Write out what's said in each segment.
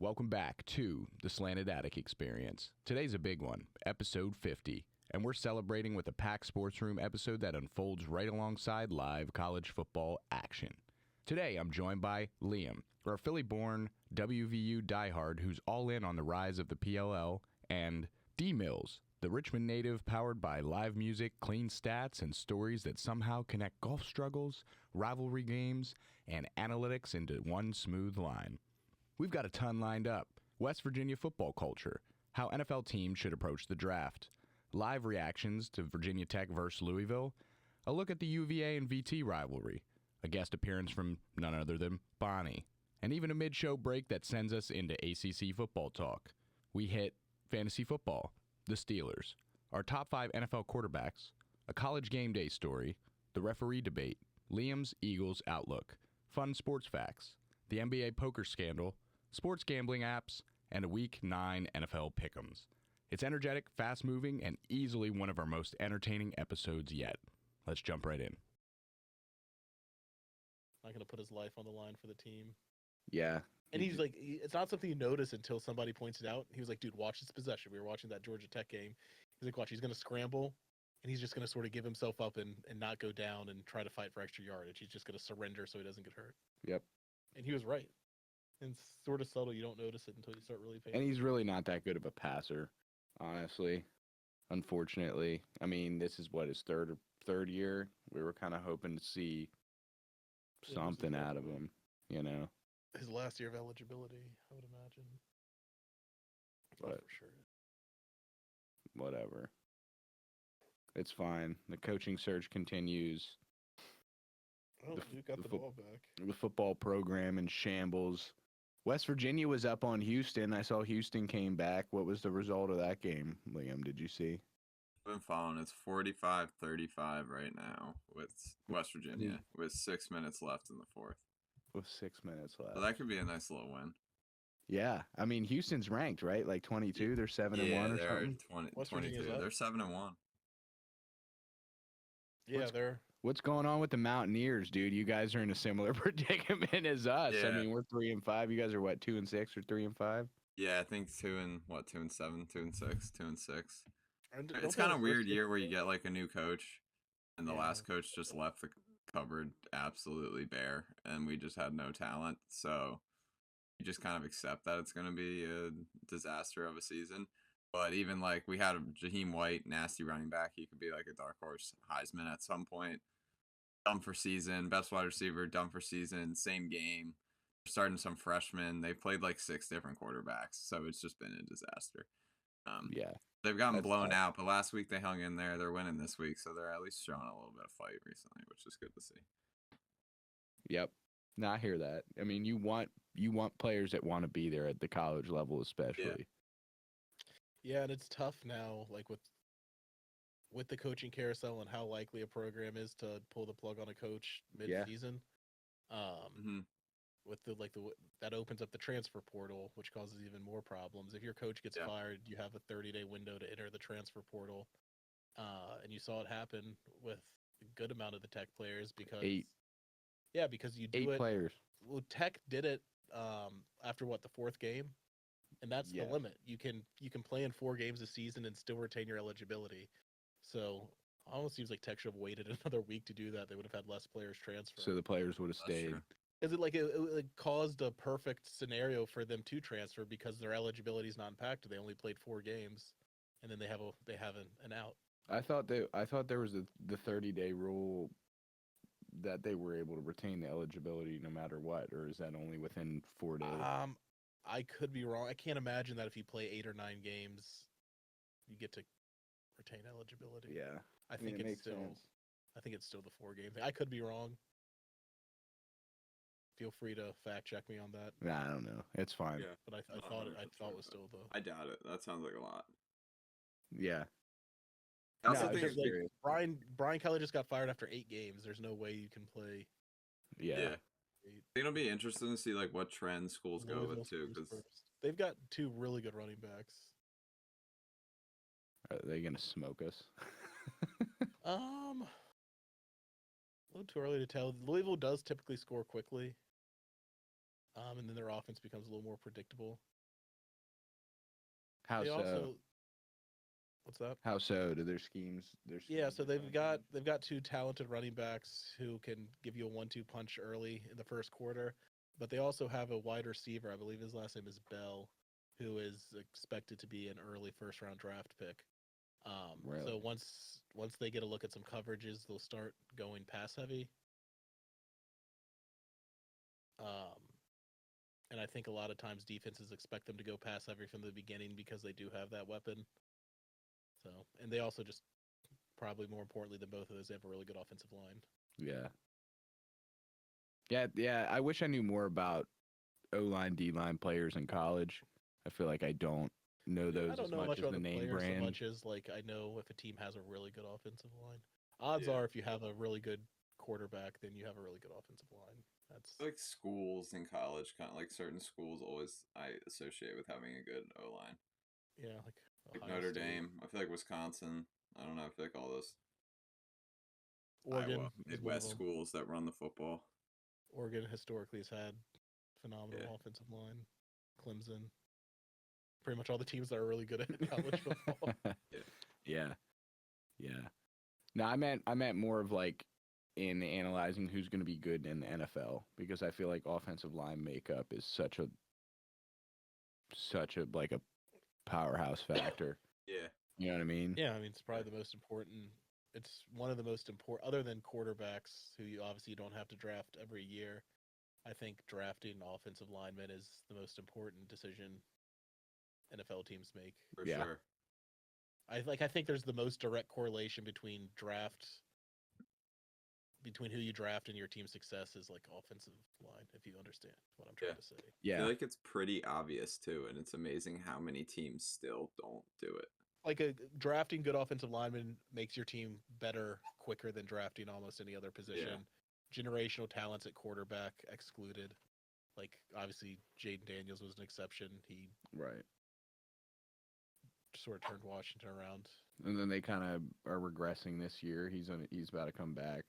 Welcome back to the Slanted Attic Experience. Today's a big one, episode 50, and we're celebrating with a packed sports room episode that unfolds right alongside live college football action. Today, I'm joined by Liam, our Philly-born WVU diehard who's all in on the rise of the PLL, and D. Mills, the Richmond native powered by live music, clean stats, and stories that somehow connect golf struggles, rivalry games, and analytics into one smooth line. We've got a ton lined up. West Virginia football culture, how NFL teams should approach the draft, live reactions to Virginia Tech versus Louisville, a look at the UVA and VT rivalry, a guest appearance from none other than Bonnie, and even a mid-show break that sends us into ACC football talk. We hit fantasy football, the Steelers, our top 5 NFL quarterbacks, a college game day story, the referee debate, Liam's Eagles outlook, fun sports facts, the NBA poker scandal, sports gambling apps, and a Week 9 NFL pick'ems. It's energetic, fast-moving, and easily one of our most entertaining episodes yet. Let's jump right in. Not going to put his life on the line for the team. Yeah. And he's like, it's not something you notice until somebody points it out. He was like, dude, watch this possession. We were watching that Georgia Tech game. He's like, watch, he's going to scramble, and he's just going to sort of give himself up and not go down and try to fight for extra yardage. He's just going to surrender so he doesn't get hurt. Yep. And he was right. And it's sort of subtle. You don't notice it until you start really paying And he's really not that good of a passer, honestly. Unfortunately. I mean, this is what, his third year? We were kind of hoping to see something out of him, you know. His last year of eligibility, I would imagine. But for sure. Whatever. It's fine. The coaching search continues. Oh, Duke got the ball back. The football program in shambles. West Virginia was up on Houston. I saw Houston came back. What was the result of that game, Liam? Did you see? I've been following. It's 45-35 right now with West Virginia with 6 minutes left in the fourth. With 6 minutes left. So that could be a nice little win. Yeah. I mean, Houston's ranked, right? Like 22. They're 7-1 or something. 22. They're 7-1. Yeah, What's going on with the Mountaineers, dude? You guys are in a similar predicament as us. Yeah. I mean, we're 3-5. You guys are what, 2-6 or 3-5? Yeah, I think 2-7, 2-6, 2-6. And It's kind of weird year where you get like a new coach, and the last coach just left the cupboard absolutely bare, and we just had no talent. So you just kind of accept that it's going to be a disaster of a season. But even like we had a Jaheim White, nasty running back, he could be like a dark horse Heisman at some point. Done for season, best wide receiver, done for season, same game. Starting some freshmen. They've played like 6 different quarterbacks, so it's just been a disaster. Yeah. They've gotten blown out, but last week they hung in there. They're winning this week, so they're at least showing a little bit of fight recently, which is good to see. Yep. No, I hear that. I mean, you want players that want to be there at the college level, especially. Yeah, and it's tough now, like with the coaching carousel and how likely a program is to pull the plug on a coach mid-season. With that opens up the transfer portal, which causes even more problems. If your coach gets fired, you have a 30-day window to enter the transfer portal, and you saw it happen with a good amount of the Tech players because 8. Yeah, because you do 8 it. players. Well, Tech did it after the 4th game, and that's the limit. You can play in 4 games a season and still retain your eligibility. So it almost seems like Tech should have waited another week to do that. They would have had less players transfer. So the players would have stayed. Is it like it caused a perfect scenario for them to transfer because their eligibility is not impacted? They only played 4 games, and then they have an out. I thought there was the 30-day rule that they were able to retain the eligibility no matter what, or is that only within 4 days? I could be wrong. I can't imagine that if you play 8 or 9 games, you get to retain eligibility. Yeah, I think it makes sense. I think it's still the 4 game thing. I could be wrong. Feel free to fact check me on that. Nah, I don't know. It's fine. Yeah. But I thought it was still the. I doubt it. That sounds like a lot. Yeah. I also think it's like Brian Kelly just got fired after 8 games. There's no way you can play. Yeah. I think it'll be interesting to see like what trends schools go with too, because they've got 2 really good running backs. Are they gonna smoke us? A little too early to tell. Louisville does typically score quickly. and then their offense becomes a little more predictable. How They so? also, what's that? How so? Do their schemes? Yeah, so they've got two talented running backs who can give you a 1-2 punch early in the first quarter, but they also have a wide receiver. I believe his last name is Bell, who is expected to be an early first-round draft pick. Really? So once they get a look at some coverages, they'll start going pass heavy. And I think a lot of times defenses expect them to go pass heavy from the beginning because they do have that weapon. So, and they also just, probably more importantly than both of those, they have a really good offensive line. Yeah. I wish I knew more about O-line, D-line players in college. I feel like I don't know those I don't as know much much as about the the name players brand. so much as like I know if a team has a really good offensive line. Odds are if you have a really good quarterback, then you have a really good offensive line. That's like schools in college, kind of like certain schools always I associate with having a good O line. Yeah, Like Ohio Notre State. Dame. I feel like Wisconsin. I don't know. I feel like all those Oregon Iowa, is one of Midwest them. schools that run the football. Oregon historically has had phenomenal offensive line. Clemson. Pretty much all the teams that are really good at college football. Yeah. No, I meant more of like in analyzing who's going to be good in the NFL, because I feel like offensive line makeup is such a like a powerhouse factor. Yeah. You know what I mean? Yeah, I mean, it's probably the most important. It's one of the most important, other than quarterbacks, who you obviously don't have to draft every year. I think drafting offensive linemen is the most important decision NFL teams make. For Yeah. sure. I think there's the most direct correlation between who you draft and your team's success is like offensive line, if you understand what I'm trying to say. I Yeah. feel like it's pretty obvious too, and it's amazing how many teams still don't do it. Like drafting good offensive linemen makes your team better quicker than drafting almost any other position. Generational talents at quarterback excluded. Like obviously Jaden Daniels was an exception. He Right. sort of turned Washington around. And then they kind of are regressing this year. He's about to come back.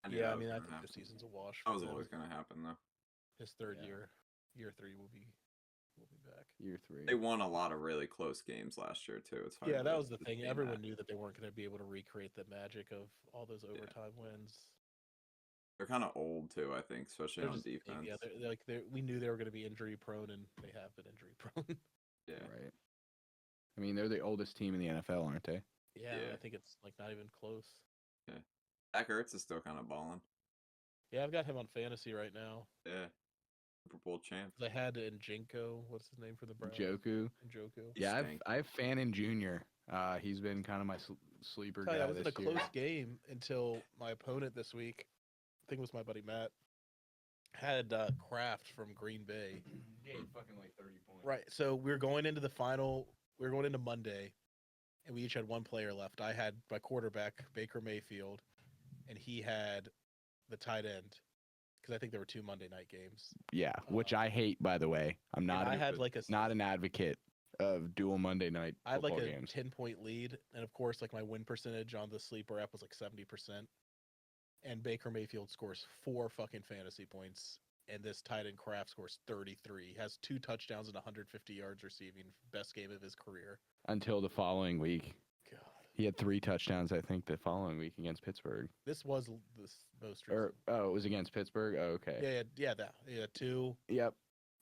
I think this season's a wash. That was always going to happen though. His third year 3 will be back. Year 3. They won a lot of really close games last year too. It's hard. Yeah, that was the thing. Everyone knew that they weren't going to be able to recreate the magic of all those overtime wins. They're kind of old too, I think, especially on defense. Yeah, we knew they were going to be injury prone, and they have been injury prone. Yeah. Right. I mean, they're the oldest team in the NFL, aren't they? Yeah, I think it's like not even close. Yeah. Zach Ertz is still kind of balling. Yeah, I've got him on fantasy right now. Yeah. Super Bowl champ. I had Njinko. What's his name for the Browns? Njoku. Yeah, I have Fannin Jr. He's been kind of my sleeper guy this year. It was a close game until my opponent this week, I think it was my buddy Matt, had Kraft from Green Bay. Yeah, fucking like 30 points. Right. So we're going into the final. We're going into Monday, and we each had one player left. I had my quarterback, Baker Mayfield, and he had the tight end, because I think there were 2 Monday night games. Yeah, which I hate, by the way. I'm not. Not an advocate of dual Monday night football games. I had like a 10-point lead, and of course, like my win percentage on the sleeper app was like 70%. And Baker Mayfield scores 4 fucking fantasy points, and this tight end Kraft scores 33. He has 2 touchdowns and 150 yards receiving. Best game of his career. Until the following week. God. He had 3 touchdowns, I think, the following week against Pittsburgh. This was this most recent. It was against Pittsburgh? Oh, okay. Yeah, 2. Yep.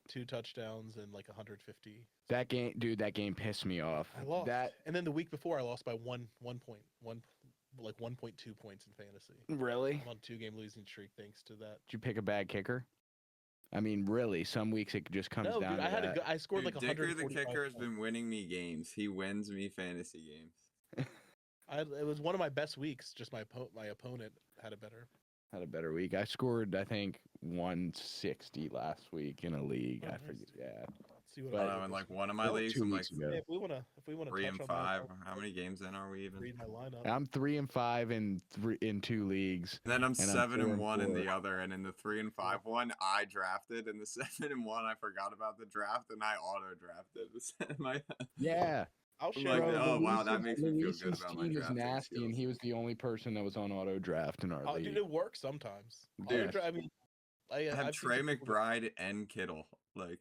2 touchdowns and like 150. That game pissed me off. I lost. And then the week before, I lost by 1 point. 1.2 points in fantasy. Really? I'm on 2-game losing streak thanks to that. Did you pick a bad kicker? I mean, really, some weeks it just comes down to that. I scored like 145 Dicker, the kicker, has points. been winning me games. He wins me fantasy games. It was one of my best weeks. Just my opponent had a better week. I scored, I think, 160 last week in a league. I forget. Yeah. See what I in like one of my leagues, I'm like if we want to 3 and 5. How many games in are we even? Read my lineup. I'm 3 and 5 in 2 leagues. And then I'm 7 and 1 in the other, and in the 3 and 5 one, I drafted. In the 7 and 1, I forgot about the draft, and I auto drafted. Yeah. I'll share. Like, wow, that makes me feel good about my team draft. Is nasty, and he was the only person that was on auto draft in our league. Dude, it works sometimes. Dude. I had I've seen Trey some people go- McBride and Kittle. Like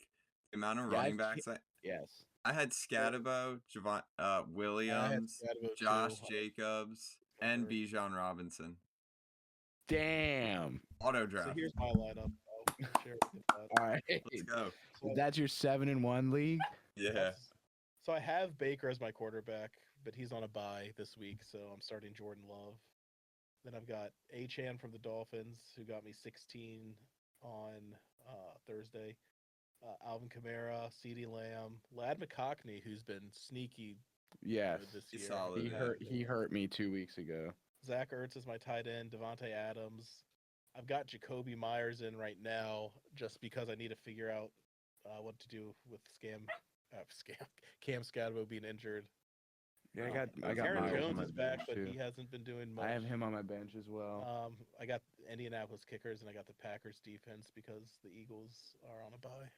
the amount of Yeah, running backs. Yes. I had Scatabo, I had Williams, Scatabo Josh too. Jacobs, My and third. Bijan Robinson. Damn. Auto So draft. here's my lineup. I'll share it with that. All right. Let's go. So That's your 7-1 league. Yeah. So I have Baker as my quarterback, but he's on a bye this week, so I'm starting Jordan Love. Then I've got Achan from the Dolphins, who got me 16 on Thursday. Alvin Kamara, CeeDee Lamb, Lad McCockney, who's been sneaky Yes. good this He's year. solid. He hurt me 2 weeks ago. Zach Ertz is my tight end. Devontae Adams. I've got Jacoby Myers in right now, just because I need to figure out what to do with Cam Scatabo being injured. Yeah, I got Aaron Miles on Jones my is back, bench, but too. he hasn't been doing much. I have him on my bench as well. I got Indianapolis kickers and I got the Packers defense because the Eagles are on a bye.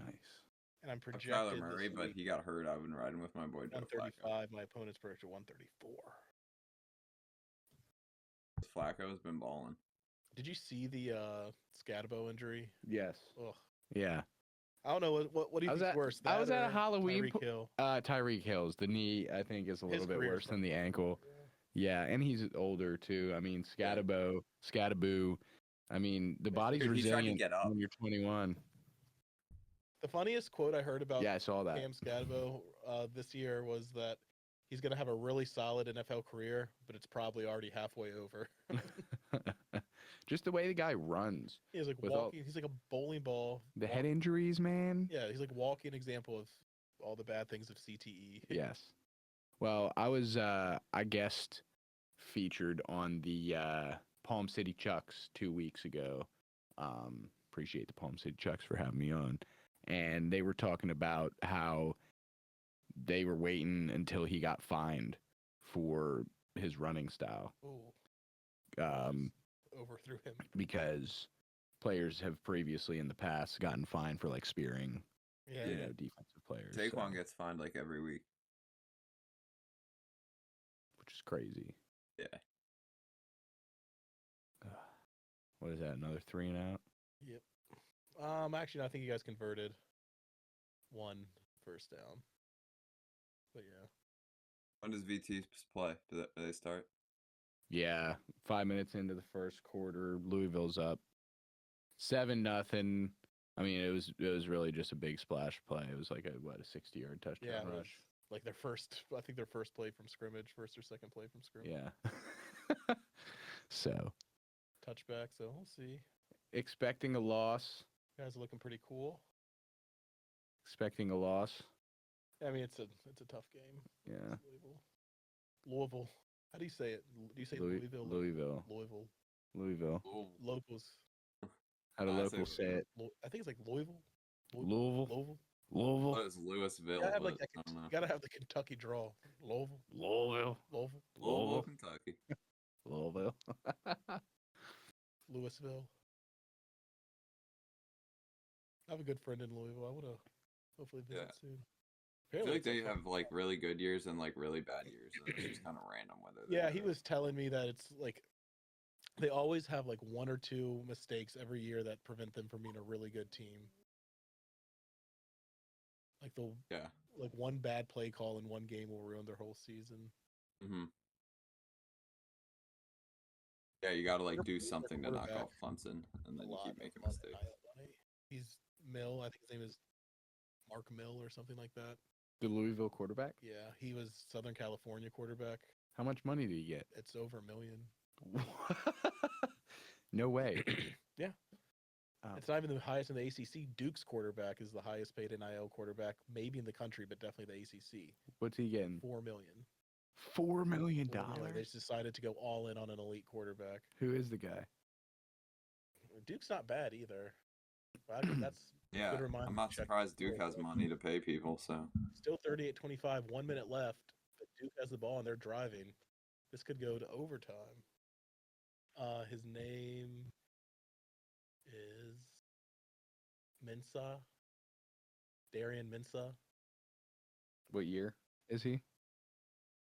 Nice. And I'm I have projected Kyler this Murray, but week, he got hurt. I've been riding with my boy Joe Flacco. 135. My opponent's projected 134. Flacco has been balling. Did you see the Scatabo injury? Yes. Ugh. Yeah. I don't know what do you think's worse. I was that at a or Halloween. Tyreek Hill? Tyreek Hill's. The knee, I think, is a little bit career's worse than from- the ankle. Yeah, and he's older too. I mean, Scatabo. I mean, the body's Dude, he tried to resilient get up. when you're 21. The funniest quote I heard about Yeah, I saw that. Cam Scatabo this year was that he's going to have a really solid NFL career, but it's probably already halfway over. Just the way the guy runs. He's like With walking. He's like a bowling ball. The head injuries, man. Yeah, he's like walking example of all the bad things of CTE. Yes. Well, I guest featured on the Palm City Chucks 2 weeks ago. Appreciate the Palm City Chucks for having me on. And they were talking about how they were waiting until he got fined for his running style. Ooh, overthrew him. Because players have previously in the past gotten fined for like spearing, Yeah. defensive players. Saquon gets fined like every week. Which is crazy. Yeah. What is that? Another 3 and out? Yep. Actually, no, I think you guys converted 1 first down. But yeah. When does VT play? Do they start? Yeah, 5 minutes into the first quarter, Louisville's up 7-0. I mean, it was really just a big splash play. It was like a 60-yard touchdown Yeah, it was rush. like their first play from scrimmage, first or second play from scrimmage. Yeah. So, Touchback, so we'll see. expecting a loss. Guys are looking pretty cool. Expecting a loss. I mean, it's a tough game. Yeah. It's Louisville. How do you say it? Do you say Louisville? Louisville. Louisville. Oh, Locals. How do I say locals say it? I think it's like Louisville. Louisville. Louisville. it's Louisville. You gotta have, But like, that, I don't know. you gotta have the Kentucky drawl. Louisville. Louisville. Louisville, Kentucky. Louisville. Louisville. I have a good friend in Louisville. I want to hopefully visit soon. I feel Apparently like it's they have like really good years and like really bad years, and it's just kind of random whether. Yeah, he was telling me that it's like they always have like 1 or 2 mistakes every year that prevent them from being a really good team. Like like one bad play call in one game will ruin their whole season. Mm-hmm. Yeah, you got to like They're do their something to knock quarterback. off Clemson, and then you keep making A lot of mistakes. money. He's Mill. I think his name is Mark Mill or something like that. The Louisville quarterback? Yeah, he was Southern California quarterback. How much money did he get? It's over $1 million. No way. Yeah. Oh. It's not even the highest in the ACC. Duke's quarterback is the highest paid NIL quarterback, maybe in the country, but definitely the ACC. What's he getting? $4 million. $4 million. They just decided to go all in on an elite quarterback. Who is the guy? Duke's not bad either. That's Yeah, good reminder I'm to not check surprised the Duke score, has but money to pay people. So Still 38-25, 1 minute left. But Duke has the ball and they're driving. This could go to overtime. His name is Mensah. Darian Mensah. What year is he?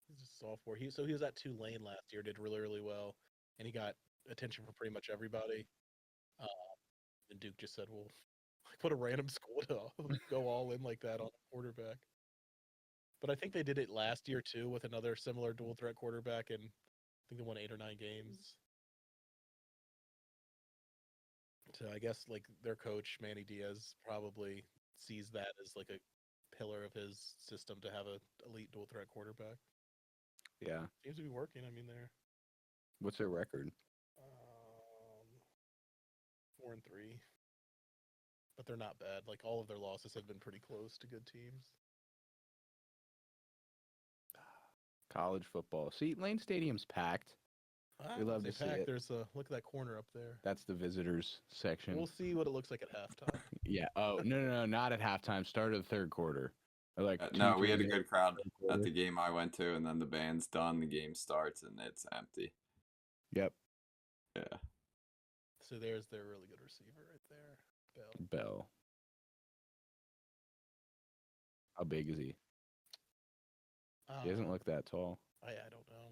He's a sophomore. He was at Tulane last year, did really, really well, and he got attention from pretty much everybody. And Duke just said, "Well, put a random school to go all in like that on a quarterback." But I think they did it last year too with another similar dual threat quarterback, and I think they won 8 or 9 games. So I guess like their coach Manny Diaz probably sees that as like a pillar of his system to have a elite dual threat quarterback. Yeah. Seems to be working. I mean, they're What's their record? 4-3, but they're not bad. Like all of their losses have been pretty close to good teams. College football. See, Lane Stadium's packed. We love to see it. There's a look at that corner up there. That's the visitors section. We'll see what it looks like at halftime. Yeah. Oh, no, not at halftime. Start of the third quarter. Or like no, we had a good crowd at the game I went to, and then the band's done, the game starts, and it's empty. Yep. Yeah. So there's their really good receiver right there, Bell. How big is he? He doesn't look that tall. I don't know.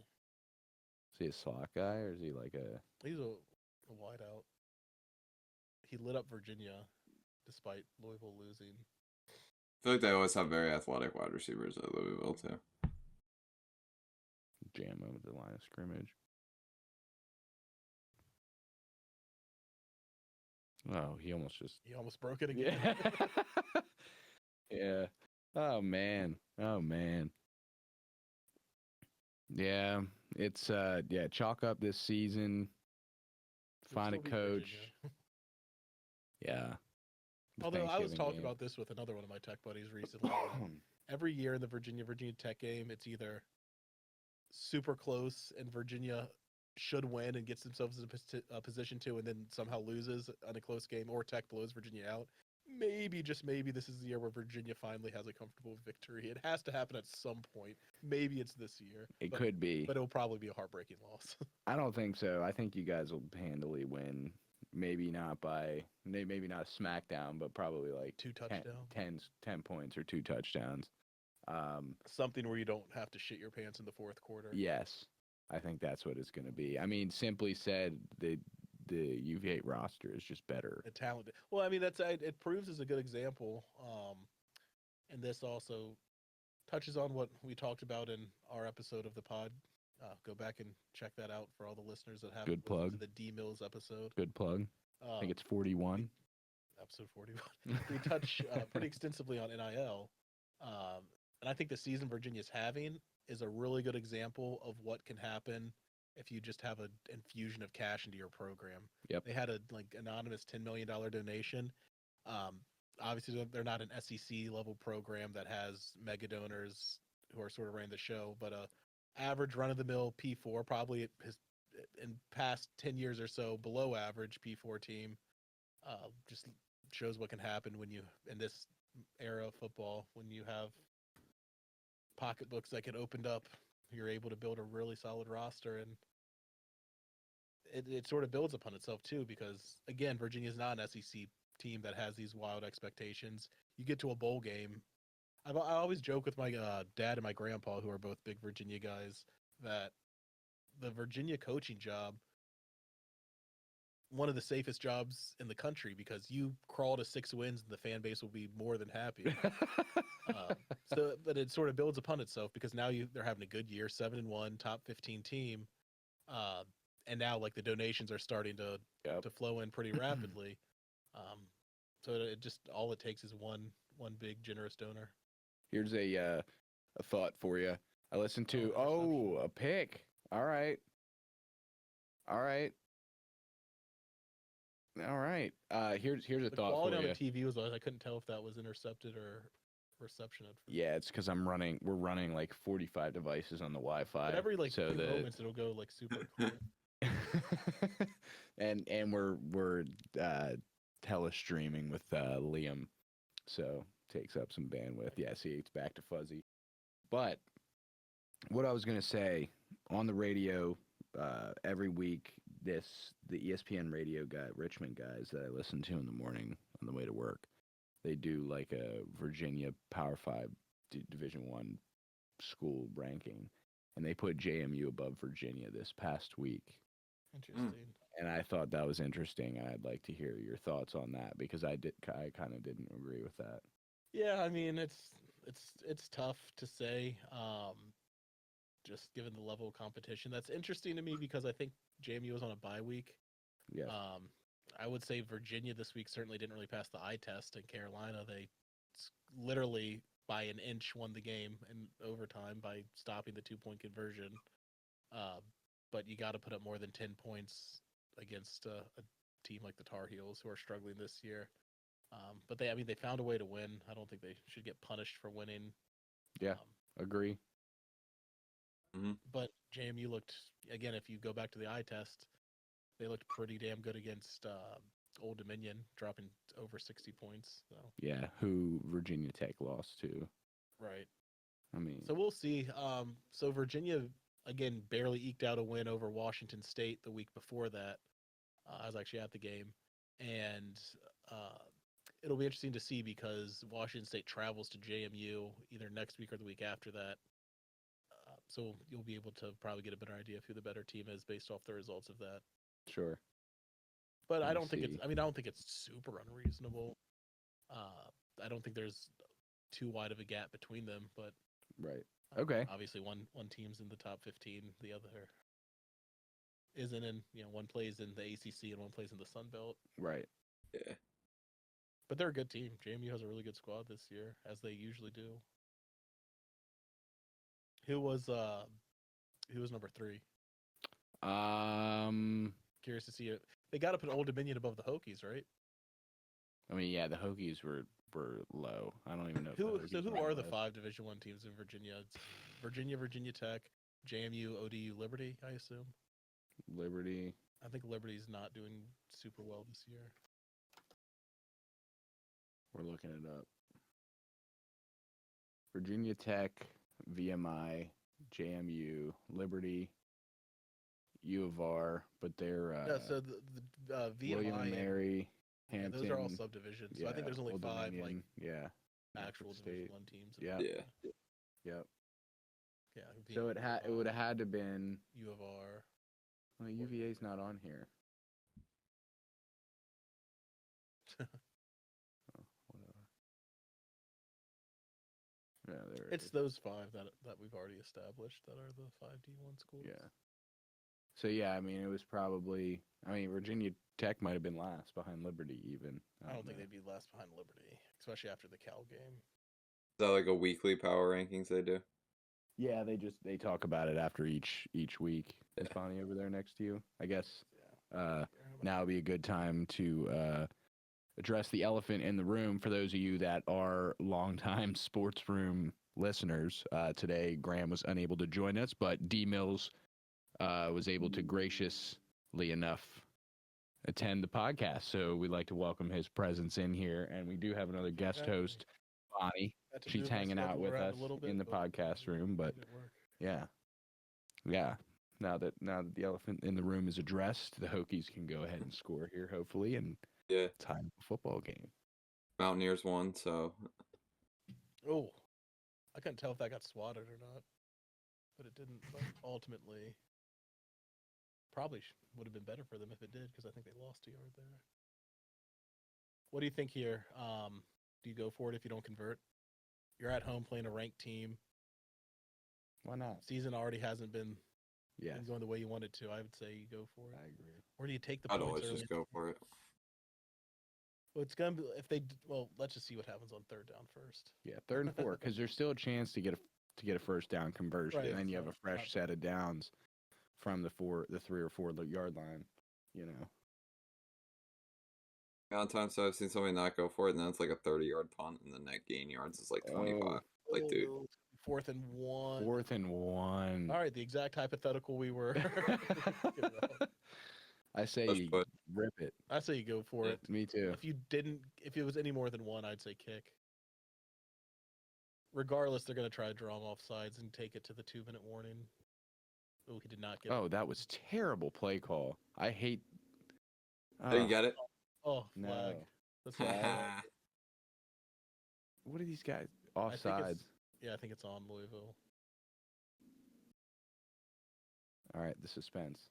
Is he a slot guy, or is he like a... He's a wideout. He lit up Virginia, despite Louisville losing. I feel like they always have very athletic wide receivers at Louisville, too. Jam over the line of scrimmage. Oh, he almost broke it again. Yeah. Yeah. Oh, man. Yeah, it's chalk up this season. Find a coach. Yeah. Although I was talking about this with another one of my tech buddies recently. Every year in the Virginia Tech game, it's either super close and Virginia should win and gets themselves in a position to, and then somehow loses on a close game, or Tech blows Virginia out. Maybe, just maybe, this is the year where Virginia finally has a comfortable victory. It has to happen at some point. Maybe it's this year. It could be. But it will probably be a heartbreaking loss. I don't think so. I think you guys will handily win. Maybe not a smackdown, but probably like 2 touchdowns. 10 points or 2 touchdowns. Something where you don't have to shit your pants in the fourth quarter. Yes. I think that's what it's going to be. I mean, simply said, the UVA roster is just better. And talented. Well, I mean, it proves as a good example. And this also touches on what we talked about in our episode of the pod. Go back and check that out for all the listeners that have good plug. The D Mills episode. Good plug. I think it's 41. Episode 41. We touch pretty extensively on NIL. And I think the season Virginia's having is a really good example of what can happen if you just have an infusion of cash into your program. Yep. They had a anonymous $10 million donation. Obviously, they're not an SEC level program that has mega donors who are sort of running the show, but average run of the mill P4, probably in past 10 years or so below average P4 team. Just shows what can happen when you, in this era of football, when you have pocketbooks that get opened up, you're able to build a really solid roster, and it sort of builds upon itself too, because again, Virginia's not an SEC team that has these wild expectations. You get to a bowl game. I always joke with my dad and my grandpa, who are both big Virginia guys, that the Virginia coaching job, one of the safest jobs in the country, because you crawl to 6 wins and the fan base will be more than happy. But it sort of builds upon itself, because now they're having a good year, 7-1, top 15 team, and now like the donations are starting to flow in pretty rapidly. So it just, all it takes is one big generous donor. Here's a thought for you. I listened to a pick. All right. Here's a thought for you. The quality on the TV was, I couldn't tell if that was intercepted or reception. Yeah, it's because we're running like 45 devices on the Wi-Fi. But every few moments it'll go like super clear. and we're telestreaming with Liam, so takes up some bandwidth. Yeah, see, it's back to fuzzy. But what I was gonna say, on the radio every week, the ESPN radio guy, Richmond guys that I listen to in the morning on the way to work, they do like a Virginia Power 5 Division I school ranking, and they put JMU above Virginia this past week. Interesting. And I thought that was interesting, and I'd like to hear your thoughts on that because I kind of didn't agree with that. Yeah, I mean it's tough to say. Just given the level of competition, that's interesting to me because I think JMU was on a bye week. Yes. I would say Virginia this week certainly didn't really pass the eye test. In Carolina, they literally by an inch won the game in overtime by stopping the 2-point conversion. But you got to put up more than 10 points against a team like the Tar Heels, who are struggling this year. But they found a way to win. I don't think they should get punished for winning. Yeah, agree. But JMU looked, again, if you go back to the eye test, they looked pretty damn good against Old Dominion, dropping over 60 points. So. Yeah, who Virginia Tech lost to. Right. I mean. So we'll see. So Virginia, again, barely eked out a win over Washington State the week before that. I was actually at the game. And it'll be interesting to see because Washington State travels to JMU either next week or the week after that. So you'll be able to probably get a better idea of who the better team is based off the results of that. Sure. But I don't think it's super unreasonable. I don't think there's too wide of a gap between them, but right. Okay. Obviously one team's in the top 15, the other isn't, and one plays in the ACC and one plays in the Sun Belt. Right. Yeah. But they're a good team. JMU has a really good squad this year, as they usually do. Who was number 3? Curious to see it. They got to put Old Dominion above the Hokies, right? I mean, yeah, the Hokies were low. I don't even know. Who are the 5 Division I teams in Virginia? It's Virginia Tech, JMU, ODU, Liberty, I assume. Liberty. I think Liberty's not doing super well this year. We're looking it up. Virginia Tech, VMI, JMU, Liberty, U of R, but they're so the VMI, William and Mary, Hampton. Those are all subdivisions. So I think there's only Old 5 Dominion, actual Division I teams. Yep. Yeah. So it would have had to been U of R. Well, UVA's not on here. Yeah, it's those 5 that we've already established that are the 5 D1 schools. Yeah. So yeah, I mean, it was probably. I mean, Virginia Tech might have been last behind Liberty, even. I don't think they'd be last behind Liberty, especially after the Cal game. Is that like a weekly power rankings they do? Yeah, they talk about it after each week. Is Bonnie over there next to you? I guess. Yeah. Now would be a good time to address the elephant in the room for those of you that are longtime sports room listeners. Today, Graham was unable to join us, but D Mills was able to graciously enough attend the podcast. So we'd like to welcome his presence in here. And we do have another guest host, Bonnie. She's hanging out with us in the podcast room, but yeah. Now that the elephant in the room is addressed, the Hokies can go ahead and score here, hopefully, and tie the football game. Mountaineers won, so. Oh, I couldn't tell if that got swatted or not, but it didn't. But ultimately, probably would have been better for them if it did, because I think they lost a yard there. What do you think here? Do you go for it if you don't convert? You're at home playing a ranked team. Why not? Season already hasn't been going the way you wanted to. I would say you go for it. I agree. Or do you take the I'd points always early? just go for it. Well, it's gonna be let's just see what happens on 3rd down first. Yeah, 3rd and 4, because there's still a chance to get a first down conversion, and then you have a fresh set of downs from the 3 or 4 yard line. On times I've seen somebody not go for it, and then it's like a 30-yard punt, and the net gain yards is like 25. Like, dude. 4th and 1. 4th and 1. All right, the exact hypothetical we were. I say you rip it. I say you go for it. Me too. If it was any more than 1, I'd say kick. Regardless, they're going to try to draw him off sides and take it to the 2-minute warning. Oh, he did not get it. Oh, that was terrible play call. I hate. Did you get it? Oh, flag. No. That's What are these guys? Offsides. I think it's on Louisville. All right, the suspense.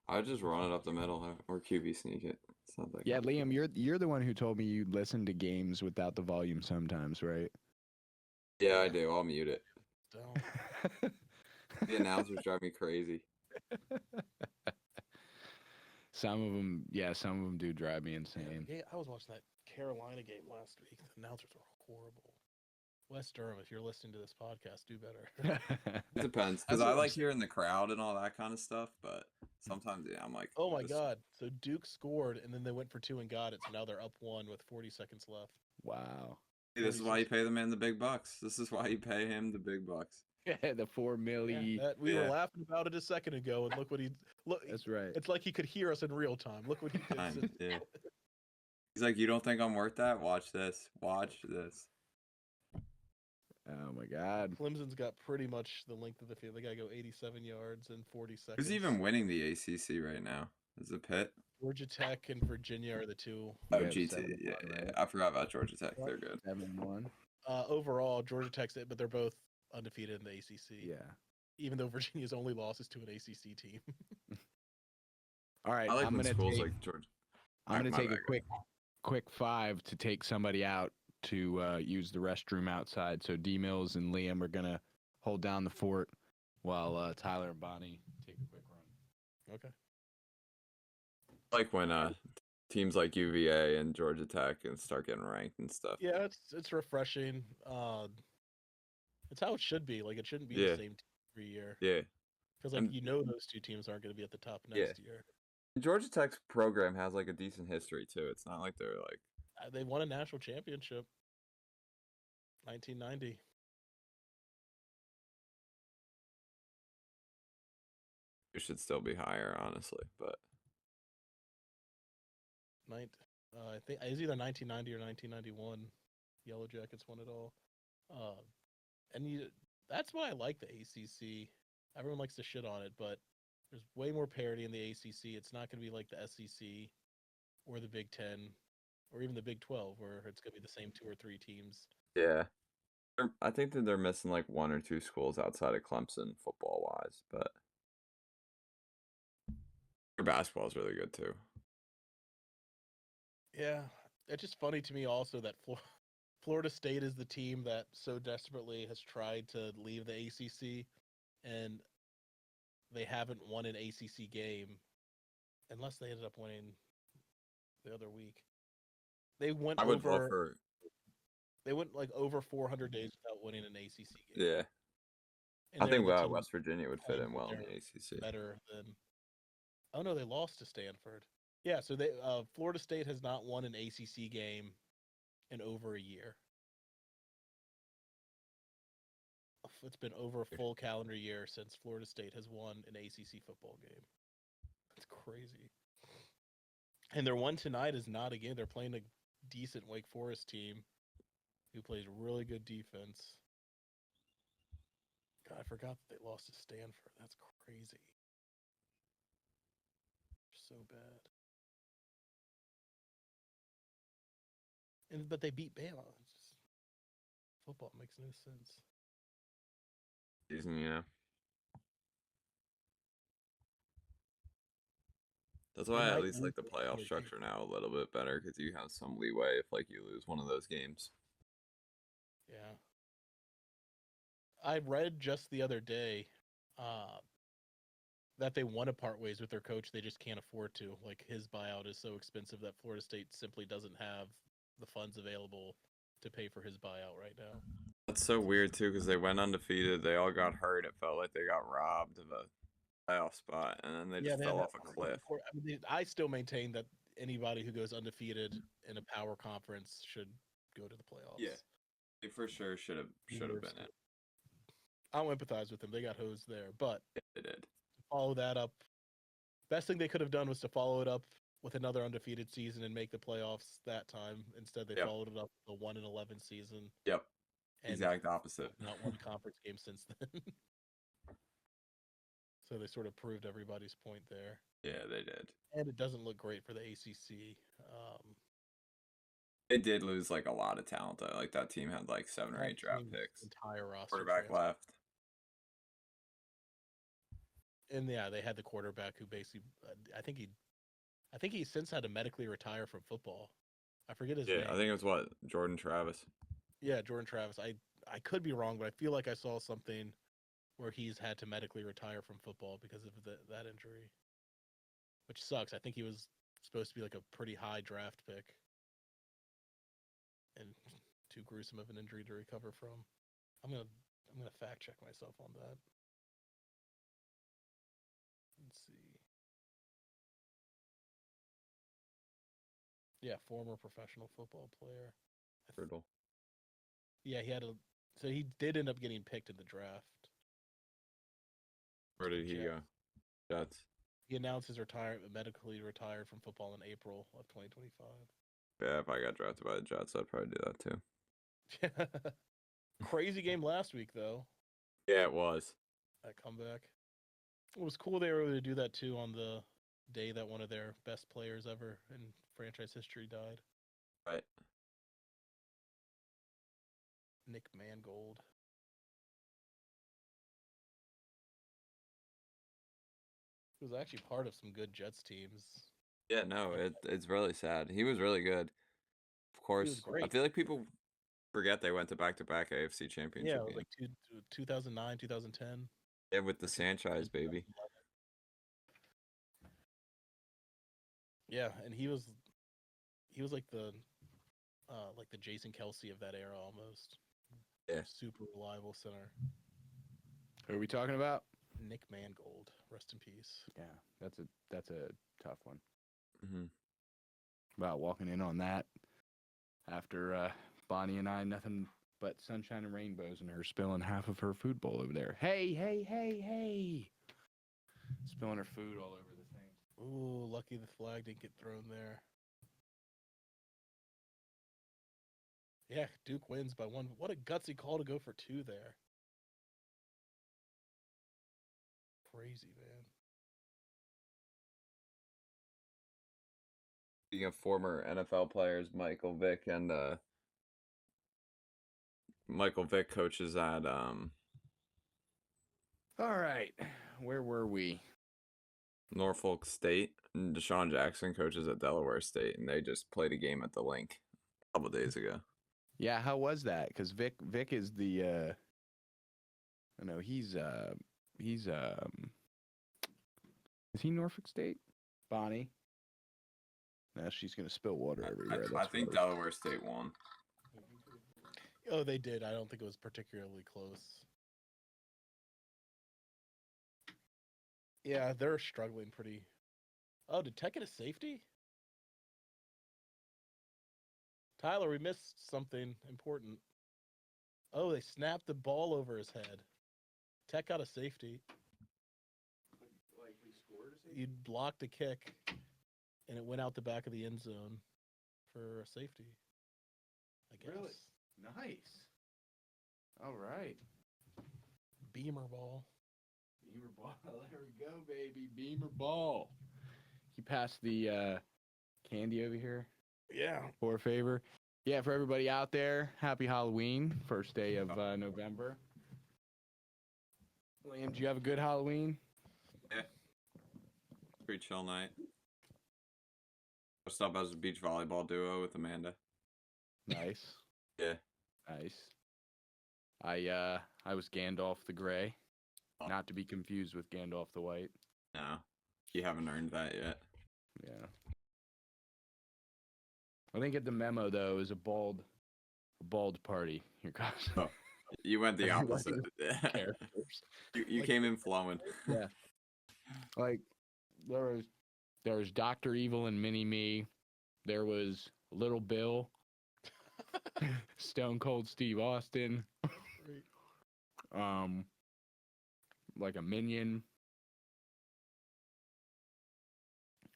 I just run it up the middle or QB sneak it. It's not that Yeah, complicated. Liam, you're the one who told me you listen to games without the volume sometimes, right? Yeah, I do. I'll mute it. Don't. The announcers drive me crazy. Some of them do drive me insane. Yeah, I was watching that Carolina game last week. The announcers were horrible. West Durham, if you're listening to this podcast, do better. It depends, because I like hearing the crowd and all that kind of stuff, but sometimes I'm like, Oh my God. So Duke scored, and then they went for 2 and got it, so now they're up 1 with 40 seconds left. Wow. Hey, this is why you pay the man the big bucks. This is why you pay him the big bucks. The $4 million. Yeah, we were laughing about it a second ago, and look what look. That's right. It's like he could hear us in real time. Look what he did. Yeah. He's like, you don't think I'm worth that? Watch this. Watch this. Oh my God. Clemson's got pretty much the length of the field. They gotta go 87 yards in 40 seconds. Who's even winning the ACC right now? Is it Pitt? Georgia Tech and Virginia are the two. Oh, Yeah, GT. 7-1, Yeah, right? I forgot about Georgia Tech. They're good. 7-1. Overall, Georgia Tech's it, but they're both undefeated in the ACC. Yeah. Even though Virginia's only loss is to an ACC team. All right. I like I'm when gonna schools take, like Georgia. I'm gonna My take a bad, quick 5 to take somebody out to use the restroom outside. So D Mills and Liam are gonna hold down the fort while Tyler and Bonnie take a quick run. Okay. like when teams like UVA and Georgia Tech and start getting ranked and stuff. Yeah, it's refreshing. It's how it should be. Like it shouldn't be Yeah. the same team every year. Yeah. Because like And- those two teams aren't going to be at the top next year. Georgia Tech's program has like a decent history too. It's not like they're like They won a national championship. 1990. it should still be higher, honestly. But I think it was either 1990 or 1991. Yellow Jackets won it all. That's why I like the ACC. Everyone likes to shit on it, but there's way more parity in the ACC. It's not going to be like the SEC or the Big Ten or even the Big 12, where it's going to be the same 2 or 3 teams. yeah, I think that they're missing like 1 or 2 schools outside of Clemson football wise, but their basketball is really good too. Yeah, it's just funny to me also that Florida State is the team that so desperately has tried to leave the ACC, and they haven't won an ACC game unless they ended up winning the other week. They went I would vote for They went like over 400 days without winning an ACC game. yeah. And I think they're the team West Virginia would fit in well in they're the ACC. better than. Oh no, they lost to Stanford. Yeah, so they Florida State has not won an ACC game in over a year. It's been over a full calendar year since Florida State has won an ACC football game. That's crazy. And their one tonight is not again. They're playing a decent Wake Forest team who plays really good defense. God, I forgot that they lost to Stanford. That's crazy. So bad. But they beat Bama. It's just, football makes no sense. Season, you know. That's why I at least like the playoff structure now a little bit better, because you have some leeway if like you lose one of those games. Yeah. I read just the other day that they want to part ways with their coach. They just can't afford to. Like his buyout is so expensive that Florida State simply doesn't have the funds available to pay for his buyout right now. That's so weird too, because they went undefeated. They all got hurt. It felt like they got robbed of a playoff spot, and then they just fell off a cliff. I still maintain that anybody who goes undefeated in a power conference should go to the playoffs. Yeah, they for sure should have been it. I don't empathize with them. They got hosed there, but yeah, they did. Follow that up. Best thing they could have done was to follow it up with another undefeated season and make the playoffs that time. Instead, they followed it up with a 1-11 season. Yep. And exact opposite. Not one conference game since then. So they sort of proved everybody's point there. Yeah, they did. And it doesn't look great for the ACC. They did lose like a lot of talent. Like that team had like 7 or 8 draft picks. Entire roster. Quarterback left. And yeah, they had the quarterback who basically, I think he since had to medically retire from football. I forget his name. I think it was Jordan Travis. Yeah, Jordan Travis. I could be wrong, but I feel like I saw something where he's had to medically retire from football because of that injury, which sucks. I think he was supposed to be like a pretty high draft pick, and too gruesome of an injury to recover from. I'm gonna fact check myself on that. Let's see. Yeah, former professional football player. Brutal. Yeah, so he did end up getting picked in the draft. Where did he go? Jets. He announced his retirement, medically retired from football in April of 2025. Yeah, if I got drafted by the Jets, I'd probably do that too. Crazy game last week, though. Yeah, it was. That comeback. It was cool they were able to do that, too, on the day that one of their best players ever in franchise history died. Right. Nick Mangold. He was actually part of some good Jets teams. Yeah, no, it's really sad. He was really good. Of course, I feel like people forget they went to back-to-back AFC Championship games. Like 2009, 2010. Yeah, with the Sanchez baby. Yeah, and he was like the Jason Kelsey of that era almost. Yeah. Super reliable center. Who are we talking about? Nick Mangold. Rest in peace. Yeah, that's a tough one. Mm-hmm. About walking in on that after Bonnie and I, nothing but sunshine and rainbows, and her spilling half of her food bowl over there. Hey. Spilling her food all over the thing. Ooh, lucky the flag didn't get thrown there. Yeah, Duke wins by 1. What a gutsy call to go for 2 there. Crazy, man. Speaking of former NFL players, Michael Vick coaches at All right, where were we? Norfolk State, and Deshaun Jackson coaches at Delaware State, and they just played a game at the Link a couple days ago. Yeah, how was that? Because Vic is the I know he's is he Norfolk State? Bonnie. Now she's gonna spill water everywhere. I think Delaware State won. Oh, they did. I don't think it was particularly close. Yeah, they're struggling pretty. Oh, did Tech get a safety? Tyler, we missed something important. Oh, they snapped the ball over his head. Tech got a safety. Like we scored a safety? You blocked a kick, and it went out the back of the end zone for a safety. I guess. Really? Nice. All right. Beamer ball. Beamer ball. There we go, baby. Beamer ball. You passed the candy over here Yeah. for a favor. Yeah, for everybody out there, happy Halloween. First day of November. Liam, did you have a good Halloween? Yeah. Pretty chill night. What's up as a beach volleyball duo with Amanda? Nice. Yeah. Nice. I was Gandalf the Grey, not to be confused with Gandalf the White. No, you haven't earned that yet. Yeah. I didn't get the memo though. It was a bald party. Your costume. Oh, you went the opposite. Characters. You came in flowing. Yeah. Like there was Dr. Evil and Mini Me. There was Little Bill. Stone Cold Steve Austin. Like a minion.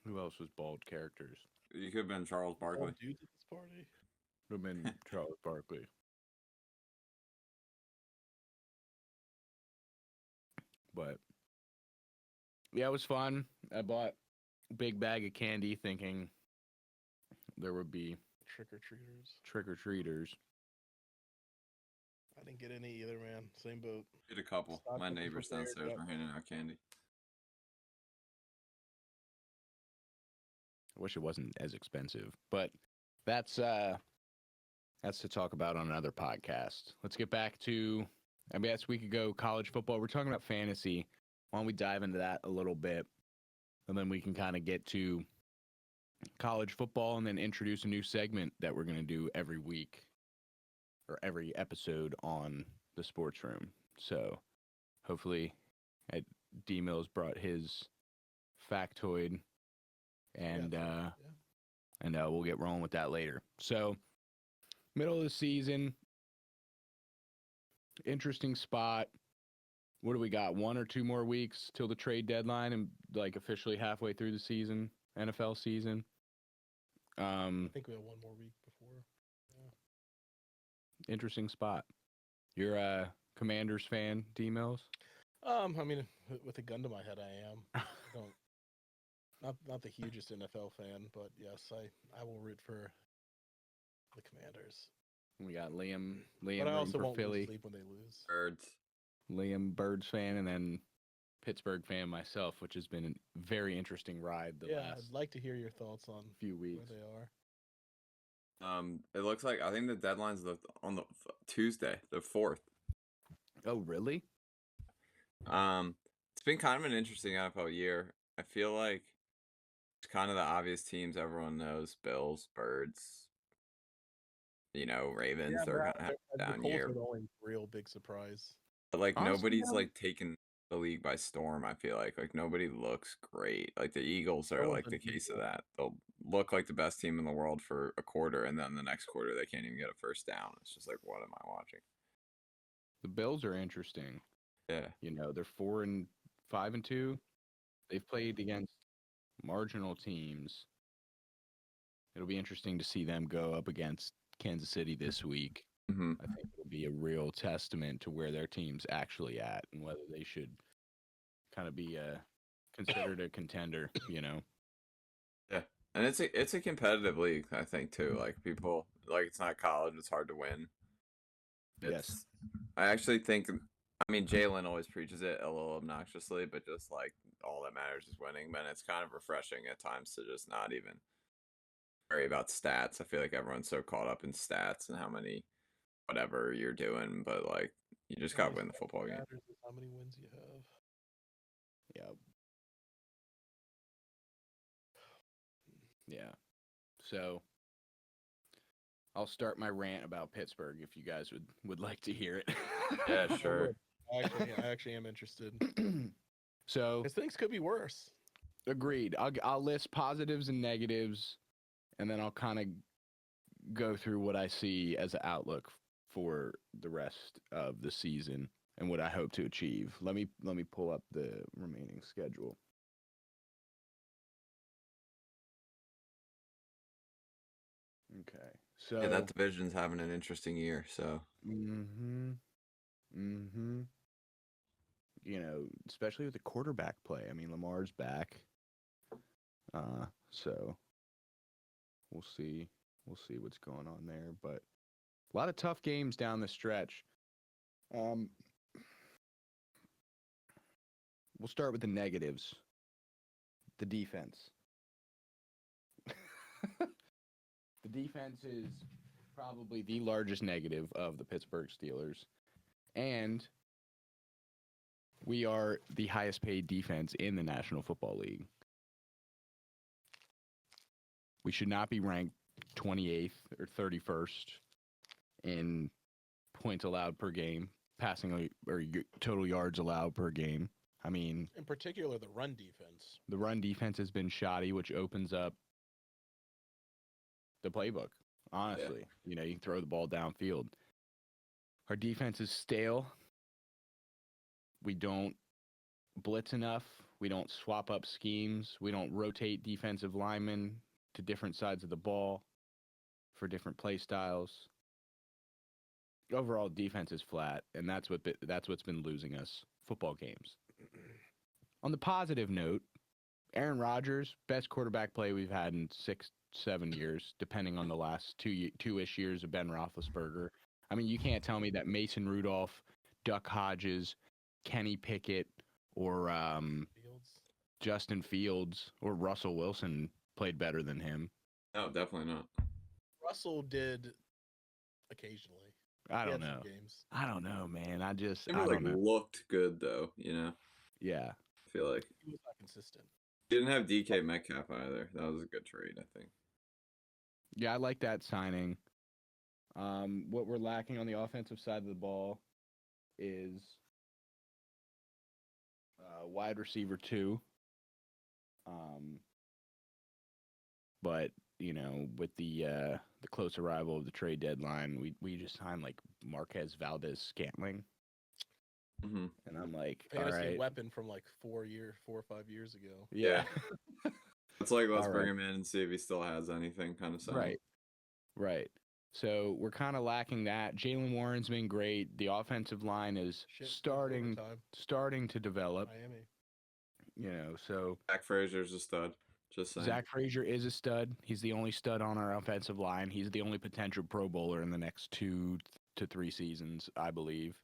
Who else was bald characters? You could have been Charles Barkley. Dudes at this party. Could have been Charles Barkley. But yeah, it was fun. I bought a big bag of candy thinking there would be trick-or-treaters. I didn't get any either, man. Same boat. Did a couple. My neighbors downstairs were handing out candy. I wish it wasn't as expensive, but that's to talk about on another podcast. Let's get back to, I guess we could go college football. We're talking about fantasy. Why don't we dive into that a little bit, and then we can kind of get to college football and then introduce a new segment that we're going to do every week or every episode on the sports room. So hopefully D-Mills brought his factoid, and we'll get rolling with that later. So middle of the season, interesting spot. What do we got? 1 or 2 more weeks till the trade deadline and like officially halfway through the season, NFL season. I think we have 1 more week before. Yeah. Interesting spot. You're a Commanders fan, D-Mills? I mean, with a gun to my head, I am. I don't, not the hugest NFL fan, but yes, I will root for the Commanders. We got Liam but I also for won't Philly. lose sleep when they lose. Birds. Liam, Birds fan, and then Pittsburgh fan myself, which has been a very interesting ride the last I'd like to hear your thoughts on few weeks. where they are. It looks like I think the deadline's on the Tuesday, the 4th. Oh, really? It's been kind of an interesting NFL year. I feel like it's kind of the obvious teams everyone knows: Bills, Birds, Ravens. They're gonna have a down the year. Colts are the only real big surprise. But like Honestly, nobody's yeah. like taken the league by storm. I feel like nobody looks great. Like the Eagles are like the case of that. They'll look like the best team in the world for a quarter, and then the next quarter they can't even get a first down. It's just like, what am I watching? The Bills are interesting. Yeah. They're 4-5-2. They've played against marginal teams. It'll be interesting to see them go up against Kansas City this week. Mm-hmm. I think it'll be a real testament to where their team's actually at and whether they should kind of be considered a contender, Yeah. And it's a competitive league, I think, too. Like people it's not college, it's hard to win. Yes. I actually think, Jalen always preaches it a little obnoxiously, but just like all that matters is winning. But it's kind of refreshing at times to just not even worry about stats. I feel like everyone's so caught up in stats and how many whatever you're doing, but like you just got to win the football game. Matters is how many wins you have. Yep. Yeah. So I'll start my rant about Pittsburgh if you guys would like to hear it. Yeah, sure. I actually am interested. So Because things could be worse. agreed. I'll list positives and negatives, and then I'll kind of go through what I see as an outlook for the rest of the season and what I hope to achieve. Let me pull up the remaining schedule. Okay. So Yeah, that division's having an interesting year, so especially with the quarterback play. Lamar's back. So we'll see what's going on there, but a lot of tough games down the stretch. We'll start with the negatives. The defense. The defense is probably the largest negative of the Pittsburgh Steelers. And we are the highest paid defense in the National Football League. We should not be ranked 28th or 31st in points allowed per game, passing or total yards allowed per game. In particular, the run defense. The run defense has been shoddy, which opens up the playbook. Honestly, you can throw the ball downfield. Our defense is stale. We don't blitz enough. We don't swap up schemes. We don't rotate defensive linemen to different sides of the ball for different play styles. Overall, defense is flat, and that's what's been losing us football games. On the positive note, Aaron Rodgers, best quarterback play we've had in 6-7 years, depending on the last two-ish years of Ben Roethlisberger. You can't tell me that Mason Rudolph, Duck Hodges, Kenny Pickett, or Justin Fields, or Russell Wilson played better than him. No, definitely not. Russell did occasionally. I He don't had some know. games. I don't know, man. I Never don't know. looked good though. Yeah. I feel like He was not consistent. he didn't have DK Metcalf either. That was a good trade, I think. Yeah, I like that signing. What we're lacking on the offensive side of the ball is wide receiver 2. But with the close arrival of the trade deadline, we just signed like Marquez Valdez-Scantling, Mm-hmm. and I'm like, Fantasy all right, weapon from like 4 or 5 years ago. yeah. It's like let's All bring right. him in and see if he still has anything kind of sign. Right. So we're kind of lacking that. Jalen Warren's been great. The offensive line is starting to develop. Miami. So Zach Frazier's a stud. Just saying. Zach Frazier is a stud. He's the only stud on our offensive line. He's the only potential Pro Bowler in the next 2 to 3 seasons, I believe.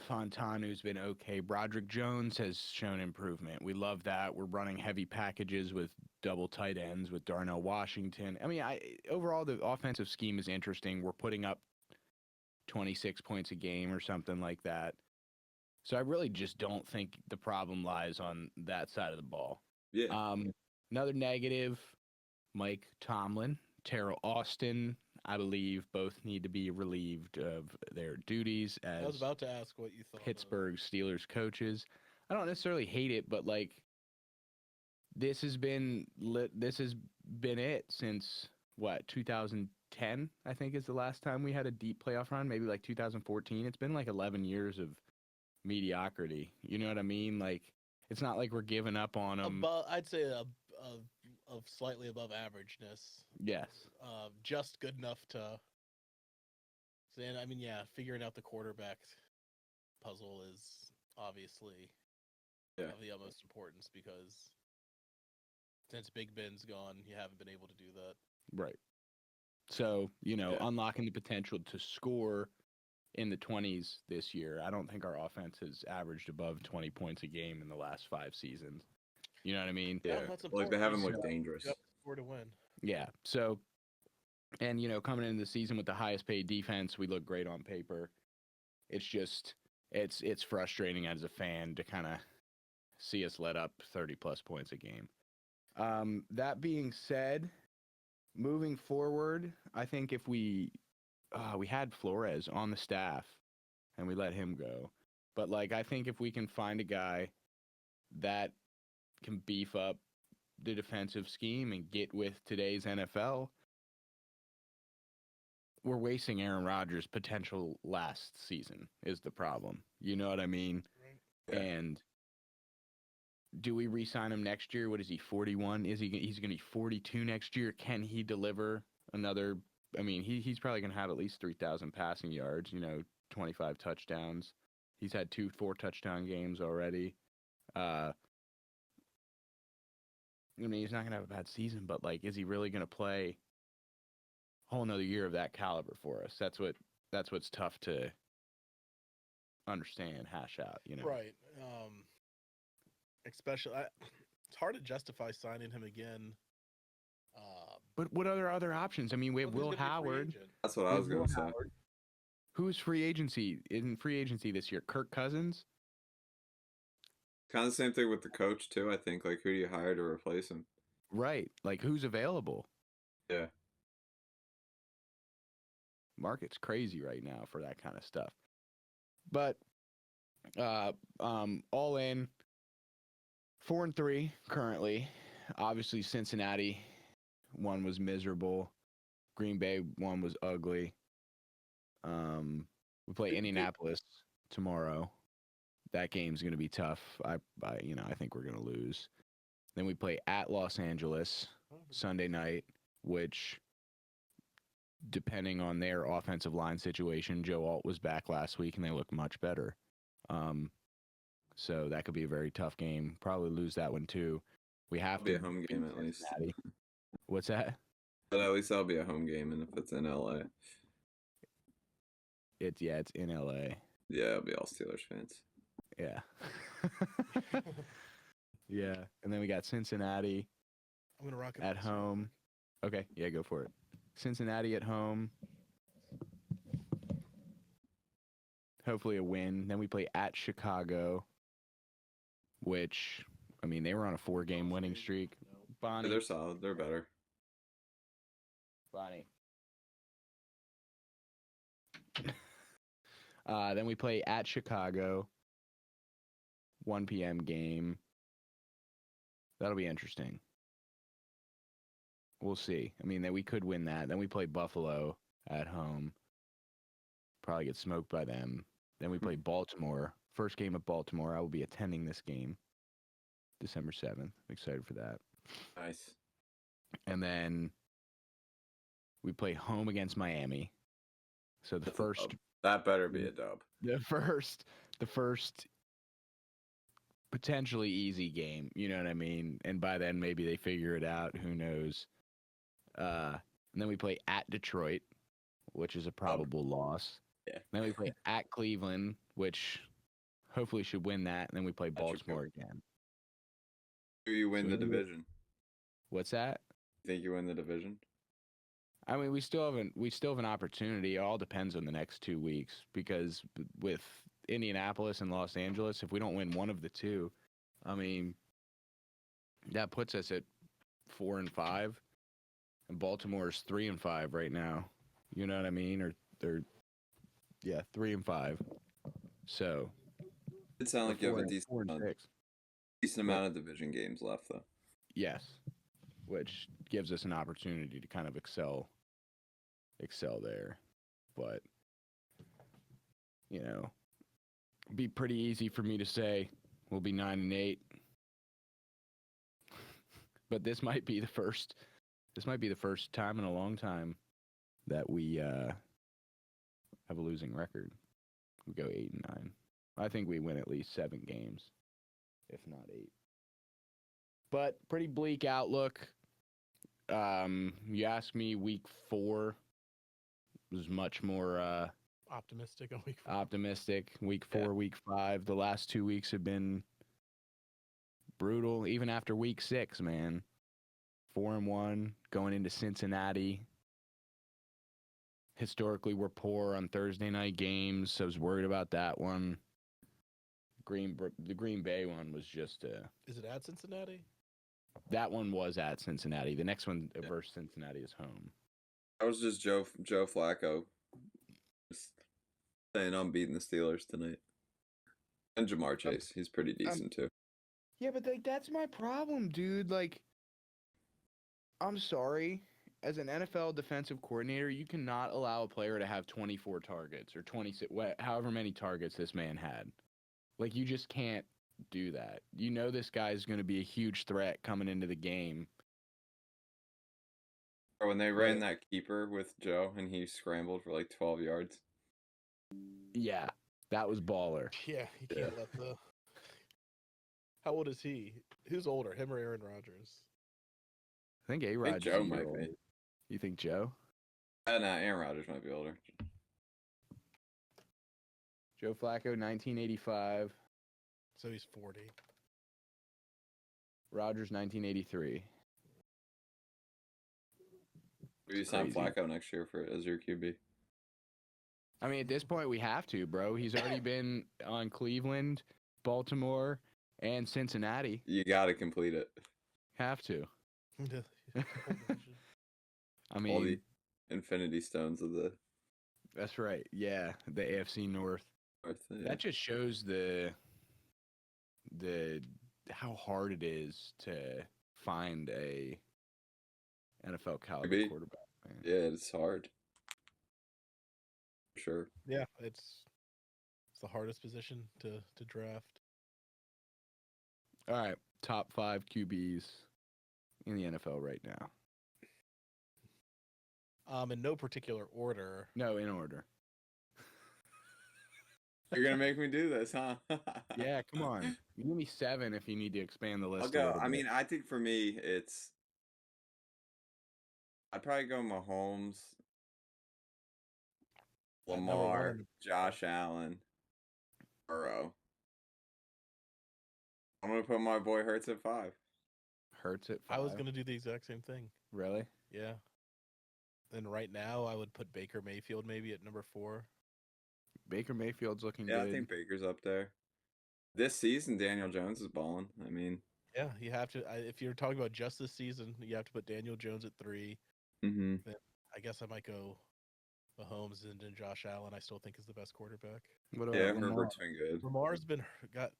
Fontanu's been okay. Broderick Jones has shown improvement. We love that. We're running heavy packages with double tight ends with Darnell Washington. I mean, overall the offensive scheme is interesting. We're putting up 26 points a game or something like that. So I really just don't think the problem lies on that side of the ball. Yeah. Another negative, Mike Tomlin, Terrell Austin, I believe both need to be relieved of their duties as I was about to ask what you thought. Pittsburgh Steelers coaches. I don't necessarily hate it, but like this has been it since what, 2010, I think is the last time we had a deep playoff run, maybe like 2014. It's been like 11 years of mediocrity. You know what I mean? Like it's not like we're giving up on them. I'd say of slightly above averageness. Yes. Just good enough to. And I mean, yeah, figuring out the quarterback puzzle is obviously of the utmost importance because since Big Ben's gone, you haven't been able to do that. Right. So, unlocking the potential to score in the 20s this year. I don't think our offense has averaged above 20 points a game in the last 5 seasons. You know what I mean? Yeah. Like they haven't looked dangerous. Yep, score to win. Yeah. So, and coming into the season with the highest paid defense, we look great on paper. It's just, it's frustrating as a fan to kind of see us let up 30 plus points a game. That being said, moving forward, I think if we had Flores on the staff and we let him go, but like I think if we can find a guy that can beef up the defensive scheme and get with today's NFL, we're wasting Aaron Rodgers' potential last season is the problem. You know what I mean? Right. Yeah. And do we re-sign him next year? What is he, 41? He's going to be 42 next year. Can he deliver another? I mean, he's probably going to have at least 3,000 passing yards, 25 touchdowns. He's had 2 4-touchdown games already. I mean, he's not going to have a bad season, but like, is he really going to play a whole another year of that caliber for us? That's what's tough to understand, hash out, Right. Especially, it's hard to justify signing him again. But what are other options? I mean, we have Will Howard. That's what I was going to say. Who's free agency this year? Kirk Cousins? Kind of the same thing with the coach, too, I think. Like, who do you hire to replace him? Right. Like, who's available? Yeah. Market's crazy right now for that kind of stuff. But all in, 4-3 currently. Obviously, Cincinnati one was miserable. Green Bay one was ugly. We play Indianapolis tomorrow. That game's going to be tough. I think we're going to lose. Then we play at Los Angeles Sunday night, which, depending on their offensive line situation, Joe Alt was back last week and they look much better. So that could be a very tough game. Probably lose that one too. We have to be a home game at least. What's that? But at least that'll be a home game, and if it's in LA, it's in LA. Yeah, it'll be all Steelers fans. Yeah. Yeah, and then we got Cincinnati I'm gonna rock it at home. Okay, yeah, go for it. Cincinnati at home. Hopefully a win. Then we play at Chicago, which, I mean, they were on a 4-game winning streak. Bonnie. They're solid. They're better. Bonnie. Then we play at Chicago. 1 p.m. game. That'll be interesting. We'll see. I mean, we could win that. Then we play Buffalo at home. Probably get smoked by them. Then we play Baltimore. First game at Baltimore. I will be attending this game. December 7th. I'm excited for that. Nice. And then we play home against Miami. So the first... That better be a dub. The first potentially easy game, you know what I mean? And by then, maybe they figure it out. Who knows? And then we play at Detroit, which is a probable loss. Yeah. Then we play at Cleveland, which hopefully should win that. And then we play Baltimore again. Do you win the division? What's that? Think you win the division? I mean, we still have an opportunity. It all depends on the next 2 weeks, because with Indianapolis and Los Angeles, if we don't win one of the two, I mean, that puts us at 4-5, and Baltimore's 3-5 right now. You know what I mean? Or they're 3-5. So it sounds like you have a decent amount of But, division games left, though. Yes, which gives us an opportunity to kind of excel there. But, you know, be pretty easy for me to say we'll be 9-8. But this might be the first time in a long time that we have a losing record. We go 8-9. I think we win at least 7 games, if not 8. But pretty bleak outlook. You asked me week 4 was much more optimistic on week 4. Optimistic. Week 4, week 5. The last 2 weeks have been brutal. Even after week 6, man. 4-1 going into Cincinnati. Historically, we're poor on Thursday night games, so I was worried about that one. The Green Bay one was just Is it at Cincinnati? That one was at Cincinnati. The next one versus Cincinnati is home. That was just Joe Flacco. Just saying I'm beating the Steelers tonight. And Jamar Chase. He's pretty decent, too. Yeah, but that's my problem, dude. Like, I'm sorry. As an NFL defensive coordinator, you cannot allow a player to have 24 targets or 26, however many targets this man had. Like, you just can't do that. You know this guy's going to be a huge threat coming into the game. Or when they ran that keeper with Joe and he scrambled for like 12 yards. Yeah, that was baller. Yeah, you can't let the... How old is he? Who's older, him or Aaron Rodgers? I think A-Rod's Joe might be. You think Joe? No, Aaron Rodgers might be older. Joe Flacco, 1985. So he's 40. Rodgers, 1983. Will you sign Flacco next year as your QB? I mean, at this point, we have to, bro. He's already been on Cleveland, Baltimore, and Cincinnati. You got to complete it. Have to. I mean, all the Infinity Stones of the... That's right. Yeah, the AFC North. That just shows the how hard it is to find a NFL caliber quarterback. Man. Yeah, it's hard. Sure. Yeah, it's the hardest position to draft. All right, top 5 QBs in the NFL right now. In no particular order. No, in order. You're gonna make me do this, huh? Yeah, come on. You give me 7 if you need to expand the list. I'll go. I mean, I think for me, I'd probably go Mahomes, Lamar, Josh Allen, Burrow. I'm gonna put my boy Hurts at 5. Hurts at 5. I was gonna do the exact same thing. Really? Yeah. And right now, I would put Baker Mayfield maybe at number 4. Baker Mayfield's looking Yeah, good. I think Baker's up there. This season, Daniel Jones is balling. I mean, Yeah, you have to. If you're talking about just this season, you have to put Daniel Jones at 3. mm-hmm. Then I guess I might go Mahomes and then Josh Allen. I still think is the best quarterback. What about Yeah, Lamar? Herbert's been good. Lamar's been got.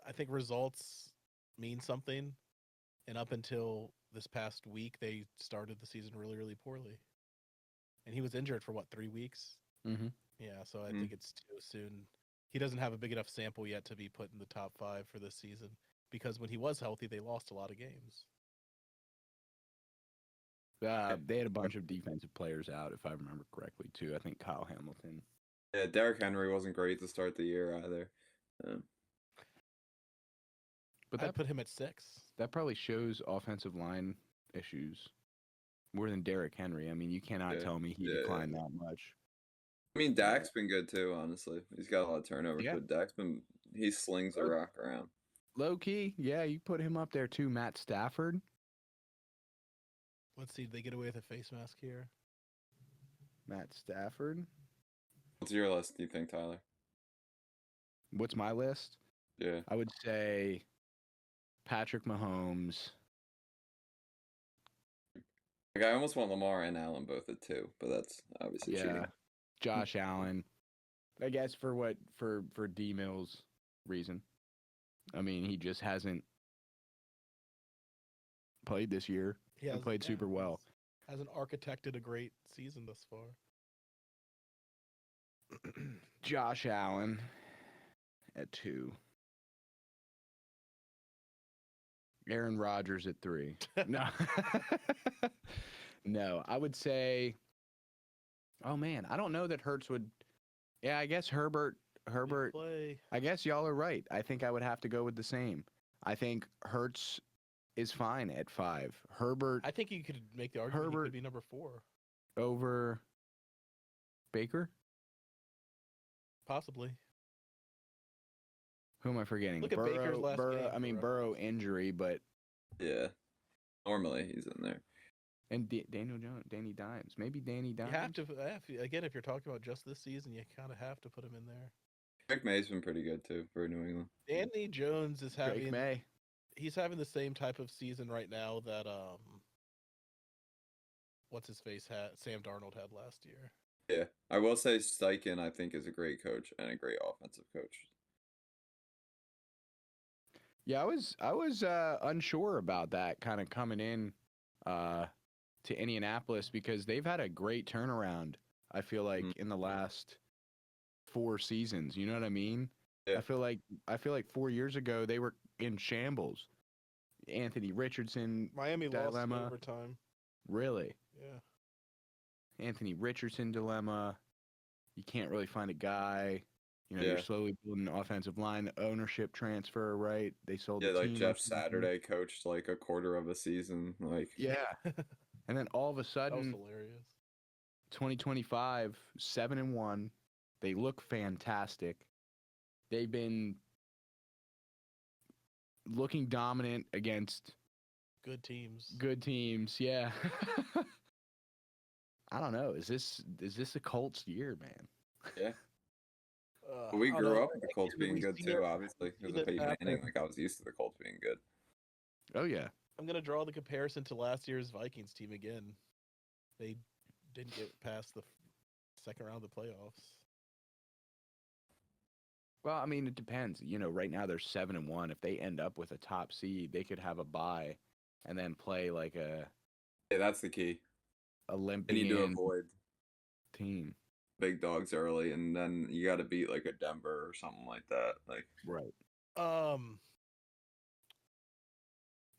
I think results mean something, and up until this past week, they started the season really, really poorly. And he was injured for what, 3 weeks? Mm-hmm. Yeah, so I think it's too soon. He doesn't have a big enough sample yet to be put in the top 5 for this season because when he was healthy, they lost a lot of games. They had a bunch of defensive players out, if I remember correctly, too. I think Kyle Hamilton. Yeah, Derrick Henry wasn't great to start the year either. But I'd put him at 6. That probably shows offensive line issues more than Derrick Henry. I mean, you cannot tell me he declined that much. I mean, Dak's been good too, honestly. He's got a lot of turnovers, but he slings the rock around. Low key, yeah, you put him up there too. Matt Stafford. Let's see, did they get away with a face mask here? Matt Stafford. What's your list, do you think, Tyler? What's my list? Yeah. I would say Patrick Mahomes. Like, I almost want Lamar and Allen both at 2, but that's obviously cheating. Josh Allen. I guess for D Mills' reason. I mean, he just hasn't played this year. He played super well. Hasn't architected a great season thus far. Josh Allen at 2. Aaron Rodgers at 3. No. No, I would say, oh man, I don't know that Hurts would. Yeah, I guess Herbert, I guess y'all are right. I think I would have to go with the same. I think Hurts is fine at 5. Herbert. I think you could make the argument he could be number 4. Over Baker? Possibly. Who am I forgetting? Look at Baker's last game. I mean, Burrow injury, but. Yeah. Normally he's in there. And Daniel Jones, Danny Dimes. Maybe Danny Dimes. You have to, again, if you're talking about just this season, you kind of have to put him in there. Drake May's been pretty good, too, for New England. Danny Jones is having... Drake May. He's having the same type of season right now that, what's-his-face Sam Darnold had last year. Yeah. I will say Steichen, I think, is a great coach and a great offensive coach. Yeah, I was unsure about that kind of coming in to Indianapolis because they've had a great turnaround, I feel like, in the last 4 seasons. You know what I mean? Yeah. I feel like 4 years ago they were in shambles. Anthony Richardson Miami dilemma. Lost overtime. Really? Yeah. Anthony Richardson dilemma. You can't really find a guy. You know, you're slowly building an offensive line. The ownership transfer, right? They sold the team. Yeah, like Jeff Saturday coached like a quarter of a season. Yeah. And then all of a sudden, that was hilarious. 2025, 7-1. They look fantastic. They've been looking dominant against good teams. Good teams, yeah. I don't know. Is this a Colts year, man? Yeah. We grew up with the Colts being good too, obviously. Because of Peyton Manning, I was used to the Colts being good. Oh yeah. I'm gonna draw the comparison to last year's Vikings team again. They didn't get past the second round of the playoffs. Well, I mean, it depends. You know, right now they're 7-1. If they end up with a top seed, they could have a bye, and then play like a. Yeah, that's the key. Olympian. You need to avoid team. Big dogs early, and then you got to beat like a Denver or something like that. Like right.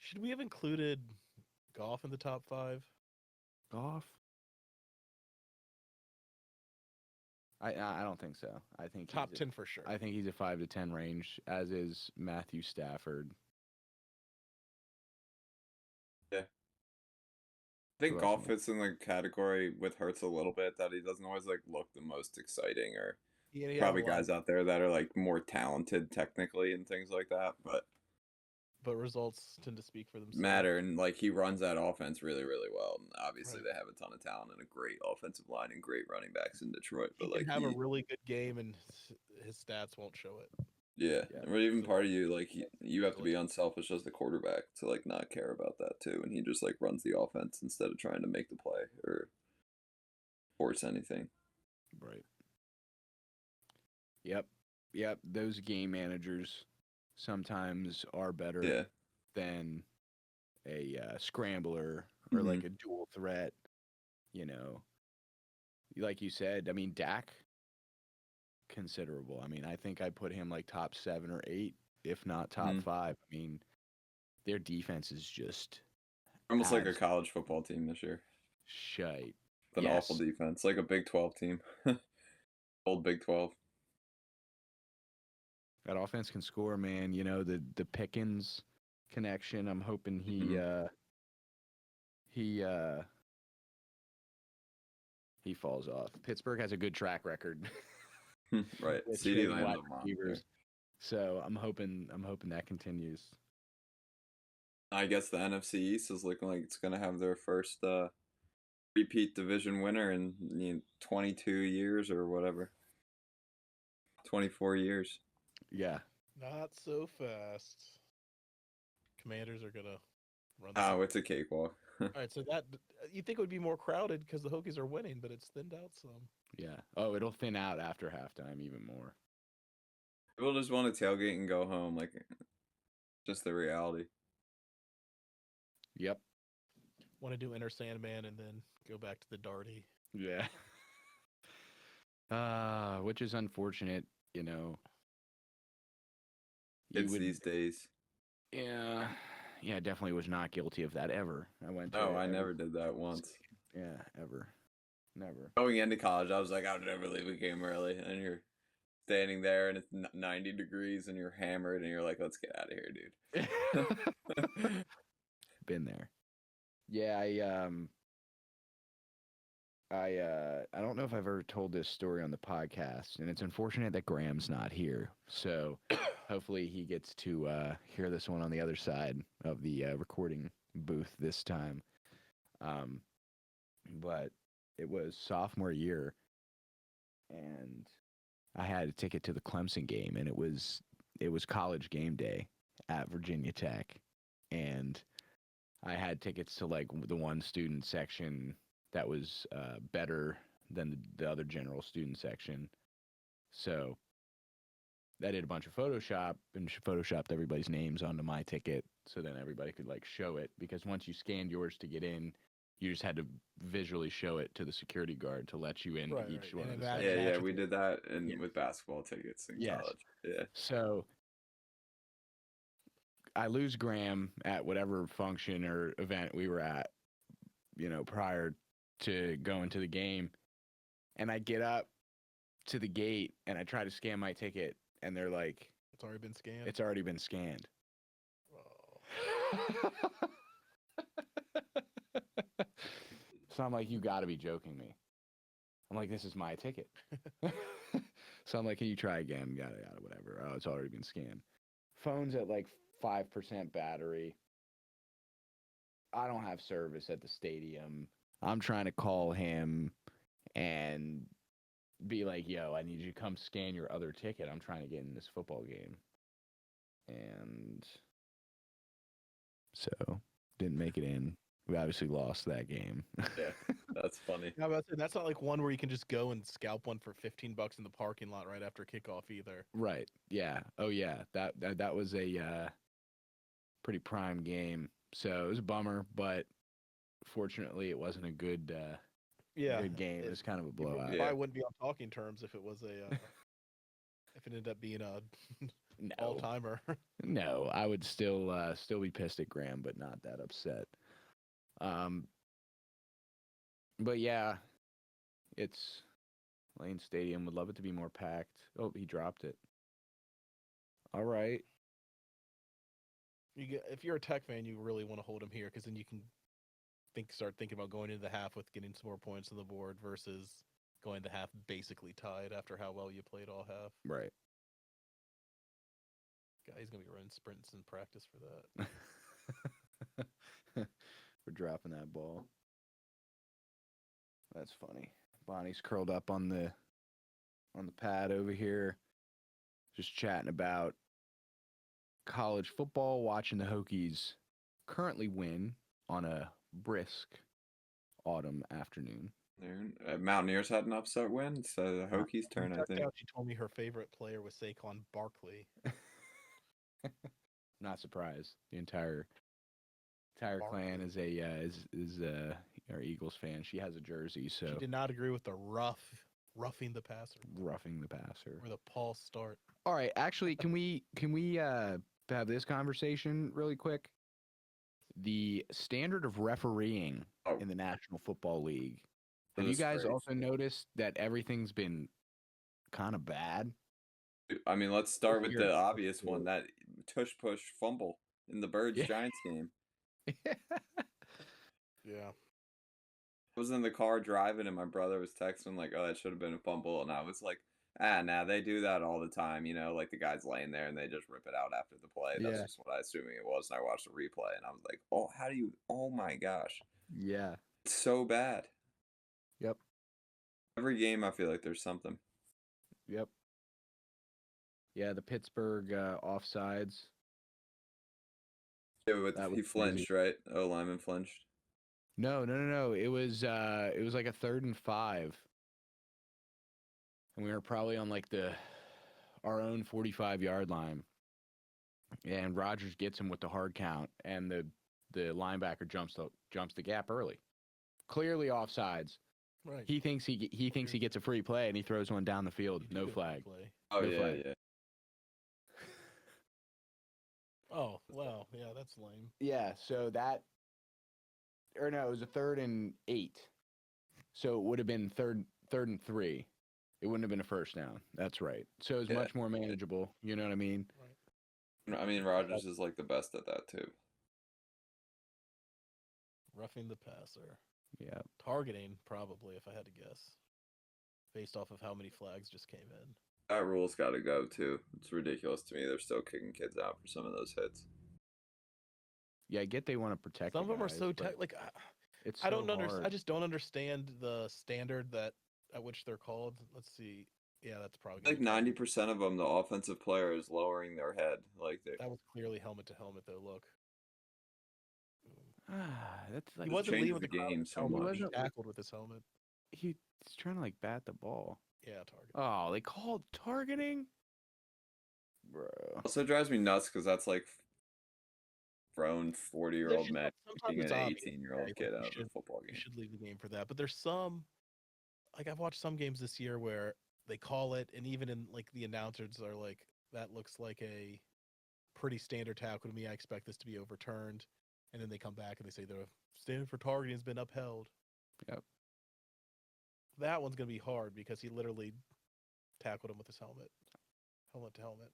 Should we have included Goff in the top 5? Goff? I don't think so. I think top 10 for sure. I think he's a 5 to 10 range, as is Matthew Stafford. Yeah. I think Goff fits in the category with Hurts a little bit that he doesn't always like look the most exciting or He has a probably lot, guys out there that are like more talented technically and things like that, but but results tend to speak for themselves. matter. And like he runs that offense really, really well. And obviously Right. they have a ton of talent and a great offensive line and great running backs in Detroit. He But can like have a really good game, and his stats won't show it. yeah, Yeah. or even So- part of you like you have to be unselfish as the quarterback to like not care about that too. And he just like runs the offense instead of trying to make the play or force anything. Right. Yep. Yep. Those game managers sometimes are better Yeah. than a scrambler or like a dual threat. You know, like you said, I mean, Dak, considerable. I mean, I think I put him like top 7 or 8, if not top 5. I mean, their defense is just Almost like a college football team this year. shite. With an awful defense, like a Big 12 team. Old Big 12. That offense can score, man. You know, the Pickens connection. I'm hoping he falls off. Pittsburgh has a good track record. Right. with CD trading Lamb's wide a monster. receivers. So I'm hoping that continues. I guess the NFC East is looking like it's going to have their first repeat division winner in 22 years or whatever. 24 years. Yeah. Not so fast. Commanders are gonna run. Oh, it's a cakewalk. All right, so that you think it would be more crowded because the Hokies are winning, but it's thinned out some. Yeah. Oh, it'll thin out after halftime even more. People just want to tailgate and go home, like just the reality. Yep. Want to do Enter Sandman and then go back to the Darty. Yeah. Which is unfortunate, you know. It's these days. Yeah. Yeah, definitely was not guilty of that ever. I never did that once. Yeah, ever. Never. Going into college, I was like, I would never leave a game early. And you're standing there and it's 90 degrees and you're hammered and you're like, let's get out of here, dude. Been there. Yeah, I don't know if I've ever told this story on the podcast, and it's unfortunate that Graham's not here. So hopefully he gets to hear this one on the other side of the recording booth this time. But it was sophomore year, and I had a ticket to the Clemson game, and it was college game day at Virginia Tech, and I had tickets to like the one student section that was better than the other general student section. So I did a bunch of Photoshop and photoshopped everybody's names onto my ticket so then everybody could like show it, because once you scanned yours to get in, you just had to visually show it to the security guard to let you in each one of the sections. Yeah, we did that with basketball tickets in college. Yeah. So I lose Graham at whatever function or event we were at, you know, prior to going to the game. And I get up to the gate and I try to scan my ticket and they're like, It's already been scanned. It's already been scanned. Oh. So I'm like, you got to be joking me. I'm like, this is my ticket. So I'm like, can you try again? Yada, yada, whatever. Oh, it's already been scanned. Phone's at like 5% battery. I don't have service at the stadium. I'm trying to call him and be like, yo, I need you to come scan your other ticket. I'm trying to get in this football game. And so didn't make it in. We obviously lost that game. Yeah, that's funny. Yeah, that's not like one where you can just go and scalp one for $15 in the parking lot right after kickoff either. Right. Yeah. Oh yeah. That was a pretty prime game. So it was a bummer, but fortunately it wasn't a good good game. It was kind of a blowout. Probably wouldn't be on talking terms if it was a if it ended up being a all timer. No, I would still be pissed at Graham, but not that upset. But yeah, it's Lane Stadium. Would love it to be more packed. Oh, he dropped it. All right. If you're a Tech fan, you really want to hold him here because then you can start thinking about going into the half with getting some more points on the board versus going to half basically tied after how well you played all half. Right. Guy's gonna be running sprints in practice for that. We're dropping that ball. That's funny. Bonnie's curled up on the pad over here, just chatting about college football, watching the Hokies currently win on a brisk autumn afternoon. Mountaineers had an upset win, so the Hokies turn, I think. She told me her favorite player was Saquon Barkley. Not surprised. The entire clan is our Eagles fan. She has a jersey, so she did not agree with the roughing the passer. Roughing the passer. Or the Paul start. All right, actually, can we have this conversation really quick? The standard of refereeing in the National Football League. Have you guys also noticed that everything's been kind of bad? I mean, let's start with the obvious one, that tush-push fumble in the Birds-Giants game. Yeah. I was in the car driving, and my brother was texting, like, oh, that should have been a fumble. And I was like, nah, they do that all the time. You know, like the guy's laying there, and they just rip it out after the play. That's just what I assuming it was. And I watched the replay, and I was like, oh, my gosh. Yeah. It's so bad. Yep. Every game, I feel like there's something. Yep. Yeah, the Pittsburgh offsides. Yeah, he flinched, right? Oh, Lyman flinched. No. It was like a 3rd and 5, and we were probably on like our own 45-yard line, and Rodgers gets him with the hard count, and the linebacker jumps the gap early, clearly offsides. Right. He thinks he gets a free play, and he throws one down the field. No flag. Oh, no yeah, flag. yeah. Oh, wow. Yeah, that's lame. Yeah, so it was a 3rd and 8. So it would have been third and 3. It wouldn't have been a first down. That's right. So it's much more manageable. You know what I mean? Right. I mean, Rodgers is like the best at that, too. Roughing the passer. Yeah. Targeting, probably, if I had to guess. Based off of how many flags just came in. That rule's got to go, too. It's ridiculous to me. They're still kicking kids out for some of those hits. Yeah, I get they want to protect. Some of them are so it's I don't understand. I just don't understand the standard at which they're called. Let's see. Yeah, that's probably like 90% of them. The offensive player is lowering their head. That was clearly helmet to helmet, though. Look. That's like he wasn't leading with the game so much. He He tackled with his helmet. He's trying to bat the ball. Yeah, target. Oh, they called targeting, bro. Also drives me nuts because that's like grown 40-year-old men being an 18-year-old kid out of a football game. You should leave the game for that. But there's some, like I've watched some games this year where they call it, and even in like the announcers are like, that looks like a pretty standard tackle to me. I expect this to be overturned. And then they come back and they say the standard for targeting has been upheld. Yep. That one's going to be hard because he literally tackled him with his helmet to helmet.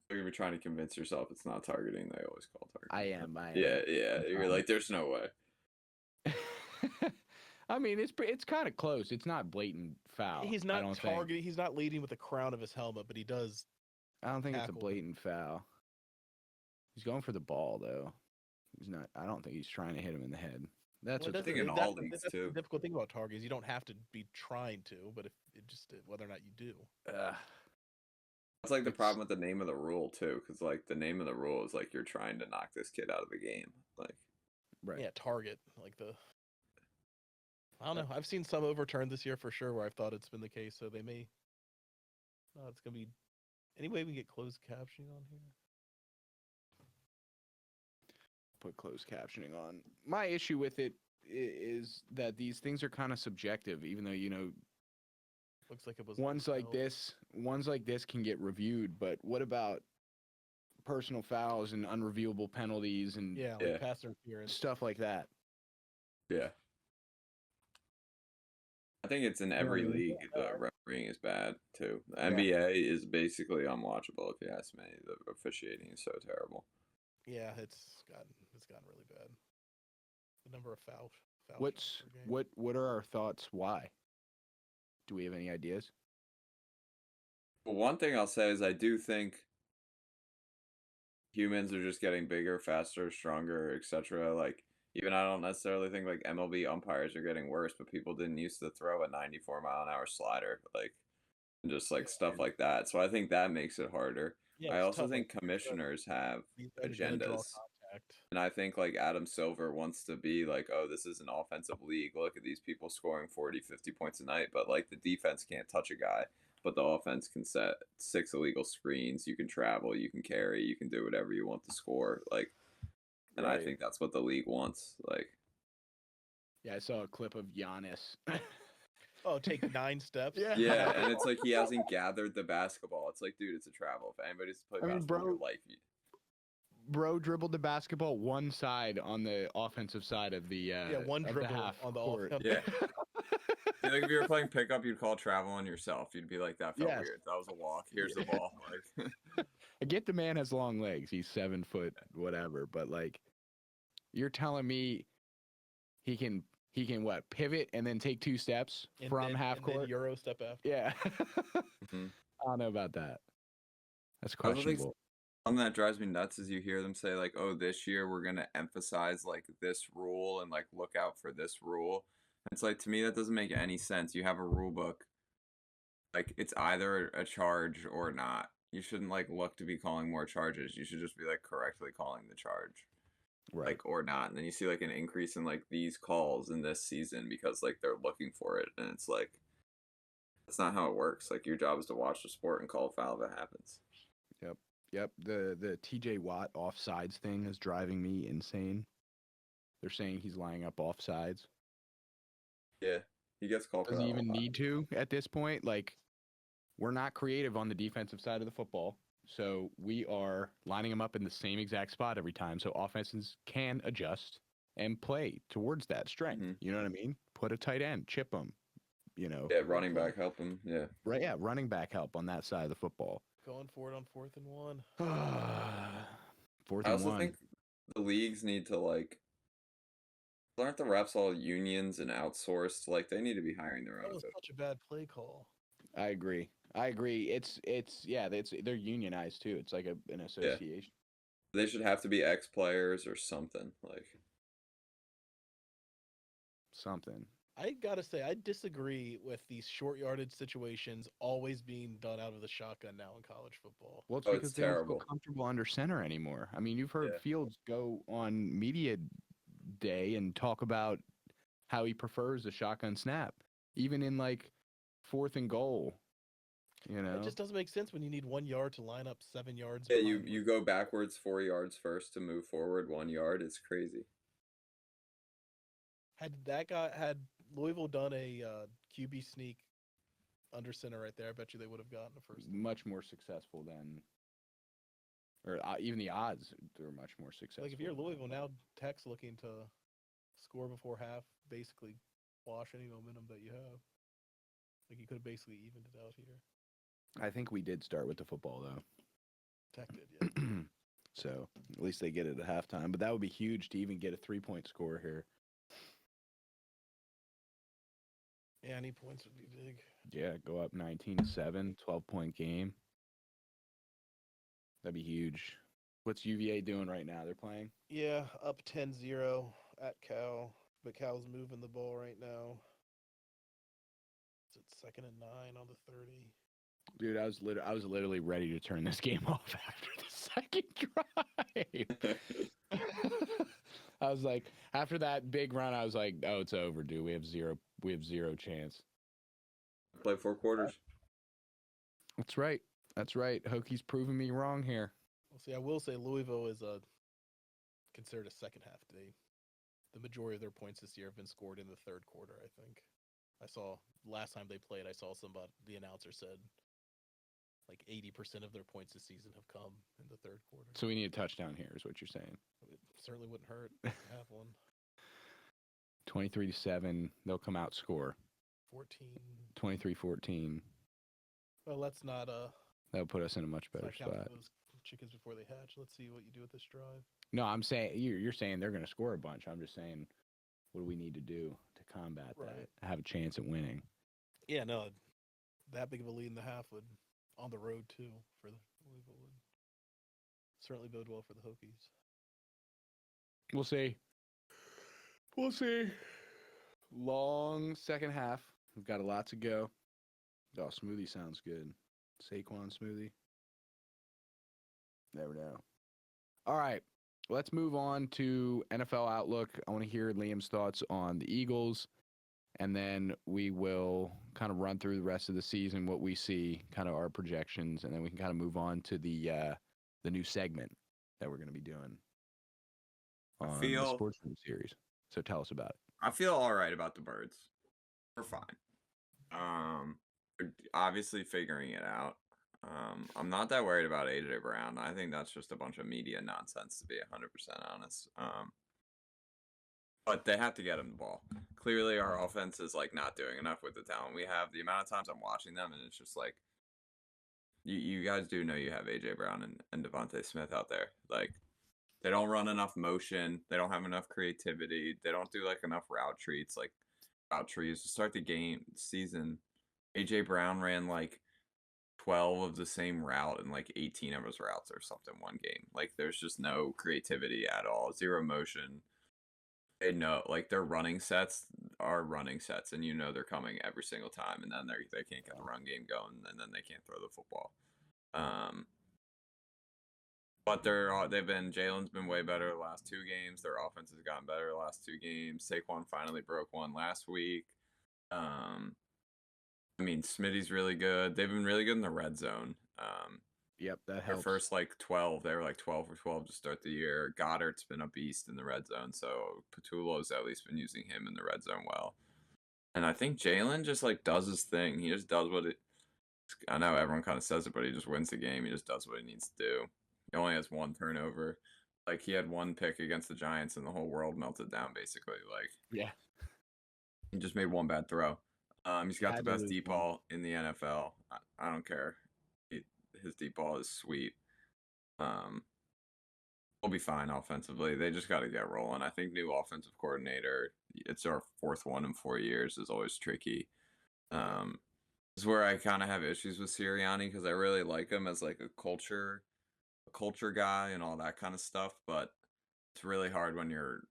You're trying to convince yourself it's not targeting. They always call targeting. I am. Yeah. You're like, there's no way. I mean, it's kind of close. It's not blatant foul. He's not targeting. He's not leading with the crown of his helmet, but he does. I don't think it's a blatant foul. He's going for the ball, though. He's not. I don't think he's trying to hit him in the head. That's what I think in all leagues too. The difficult thing about target is you don't have to be trying to, but if it just whether or not you do. That's like the problem with the name of the rule too, because like the name of the rule is like you're trying to knock this kid out of the game, like. Right. Yeah, target like the. I don't know. I've seen some overturned this year for sure where I've thought it's been the case, so they may. It's gonna be. Any way we get closed captioning on here? Put closed captioning on. My issue with it is that these things are kind of subjective, even though looks like it was ones like this can get reviewed, but what about personal fouls and unreviewable penalties and pass interference stuff like that? Yeah, I think it's in every league. The refereeing is bad too. The NBA is basically unwatchable if you ask me. The officiating is so terrible. Yeah, it's gotten really bad. The number of fouls. What are our thoughts? Why? Do we have any ideas? Well, one thing I'll say is I do think humans are just getting bigger, faster, stronger, etc. Like, even I don't necessarily think like MLB umpires are getting worse, but people didn't used to throw a 94-mile-an-hour slider, like, and just like stuff like that. So I think that makes it harder. Yeah, I it's also tough. think commissioners have These guys are gonna draw agendas. contact. And I think like Adam Silver wants to be like, oh, this is an offensive league. Look at these people scoring 40, 50 points a night. But like the defense can't touch a guy, but the offense can set 6 illegal screens. You can travel, you can carry, you can do whatever you want to score. Like, and I think that's what the league wants. Like, yeah, I saw a clip of Giannis. Oh, take 9 steps. yeah, and it's like he hasn't gathered the basketball. It's like, dude, it's a travel. If anybody's played basketball in your life, Bro dribbled the basketball one side on the offensive side of the one of dribble the half on the court. Yeah. Like if you were playing pickup, you'd call travel on yourself. You'd be like, that felt weird. That was a walk. Here's the ball. Like, I get the man has long legs. He's 7 foot, whatever. But like, you're telling me he can what, pivot and then take 2 steps from half court? Then Euro step after. Yeah. mm-hmm. I don't know about that. That's questionable. Something that drives me nuts is you hear them say like, oh, this year we're going to emphasize like this rule and like look out for this rule. It's like, to me, that doesn't make any sense. You have a rule book. Like, it's either a charge or not. You shouldn't like look to be calling more charges. You should just be like correctly calling the charge. Right. Like, or not. And then you see like an increase in like these calls in this season because like they're looking for it. And it's like, that's not how it works. Like, your job is to watch the sport and call a foul if it happens. Yep. The TJ Watt offsides thing is driving me insane. They're saying he's lining up offsides. Yeah, he gets called. Does he even need to at this point? Like, we're not creative on the defensive side of the football, so we are lining them up in the same exact spot every time, so offenses can adjust and play towards that strength. Mm-hmm. You know what I mean? Put a tight end, chip them. You know. Yeah, running back help him. Yeah. Right. Yeah, running back help on that side of the football. Going for it on 4th and 1. 4th and 1. I also think the leagues need to like. Aren't the refs all unions and outsourced? Like, they need to be hiring their own. That was such a bad play call. I agree. They're unionized too. It's like an association. Yeah. They should have to be ex-players or something like. Something. I gotta say, I disagree with these short yardage situations always being done out of the shotgun now in college football. Well, it's because they don't feel comfortable under center anymore. I mean, you've heard Fields go on media day and talk about how he prefers a shotgun snap, even in like 4th and goal. You know, it just doesn't make sense when you need 1 yard to line up 7 yards. Yeah, you go backwards 4 yards first to move forward 1 yard. It's crazy. Had Louisville done a QB sneak under center right there, I bet you they would have gotten the first. Much more successful than, or even the odds are much more successful. Like if you're Louisville now, Tech's looking to score before half, basically wash any momentum that you have. Like you could have basically evened it out here. I think we did start with the football though. Tech did, yeah. So at least they get it at halftime, but that would be huge to even get a 3-point score here. Yeah, any points would be big. Yeah, go up 19-7, 12-point game. That'd be huge. What's UVA doing right now? They're playing? Yeah, up 10-0 at Cal, but Cal's moving the ball right now. It's at 2nd and 9 on the 30. Dude, I was literally ready to turn this game off after the second drive. I was like, after that big run, I was like, oh, it's over, dude. We have zero chance. Play 4 quarters. That's right. Hokies proving me wrong here. Well, see, I will say Louisville is considered a second half day. The majority of their points this year have been scored in the 3rd quarter, I think. I saw last time they played, the announcer said like 80% of their points this season have come in the 3rd quarter. So we need a touchdown here is what you're saying. It certainly wouldn't hurt to have one. 23-7, they'll come out score. 23-14. Well, let's not that'll put us in a much better spot. Those chickens before they hatch. Let's see what you do with this drive. No, I'm saying you're saying they're going to score a bunch. I'm just saying, what do we need to do to combat that? Have a chance at winning. Yeah, no, that big of a lead in the half would on the road too for the Louisville would certainly bode well for the Hokies. We'll see. We'll see. Long second half. We've got a lot to go. Oh, smoothie sounds good. Saquon smoothie. Never know. All right. Let's move on to NFL Outlook. I want to hear Liam's thoughts on the Eagles, and then we will kind of run through the rest of the season, what we see, kind of our projections, and then we can kind of move on to the new segment that we're going to be doing on the Sports Room series. So tell us about it. I feel all right about the Birds. We're fine. We're obviously figuring it out. I'm not that worried about AJ Brown. I think that's just a bunch of media nonsense, to be 100% honest. But they have to get him the ball. Clearly, our offense is like not doing enough with the talent we have. The amount of times I'm watching them, and it's just like, you guys do know you have AJ Brown and Devontae Smith out there. Like, they don't run enough motion. They don't have enough creativity. They don't do like enough route treats, like route trees to start the season. AJ Brown ran like 12 of the same route and like 18 of his routes or something one game. Like, there's just no creativity at all. Zero motion. They know, like, their running sets are running sets, and you know they're coming every single time, and then they can't get the run game going, and then they can't throw the football. But Jalen's been way better the last two games. Their offense has gotten better the last two games. Saquon finally broke one last week. I mean, Smitty's really good. They've been really good in the red zone. Yep, that helps. Their first, like, 12, they were, like, 12 for 12 to start the year. Goddard's been a beast in the red zone, so Patullo's at least been using him in the red zone well. And I think Jalen just, like, does his thing. He just does I know everyone kind of says it, but he just wins the game. He just does what he needs to do. He only has one turnover. Like, he had one pick against the Giants, and the whole world melted down, basically. Like, yeah, he just made one bad throw. He's got the best deep ball in the NFL. I don't care. His deep ball is sweet. We'll be fine offensively. They just got to get rolling. I think new offensive coordinator, it's our fourth one in 4 years, is always tricky. This is where I kind of have issues with Sirianni, because I really like him as like a culture guy and all that kind of stuff, but it's really hard when your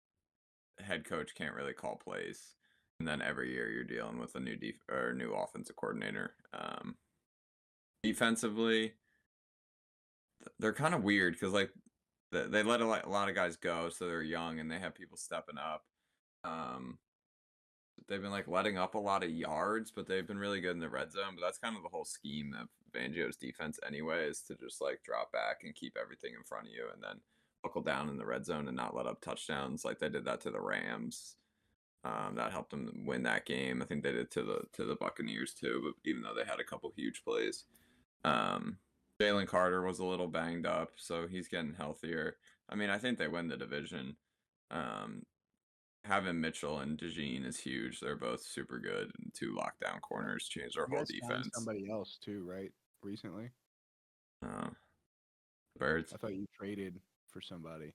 head coach can't really call plays, and then every year you're dealing with a new offensive coordinator. Defensively, they're kind of weird because like they let a lot of guys go, so they're young and they have people stepping up. They've been like letting up a lot of yards, but they've been really good in the red zone. But that's kind of the whole scheme of Fangio's defense anyway, is to just like drop back and keep everything in front of you, and then buckle down in the red zone and not let up touchdowns. Like they did that to the Rams. That helped them win that game. I think they did to the Buccaneers too, but even though they had a couple huge plays. Jalen Carter was a little banged up, so he's getting healthier. I mean, I think they win the division. Having Mitchell and DeJean is huge. They're both super good, and two lockdown corners changed our whole defense. Somebody else too, right? Recently. Birds. I thought you traded for somebody.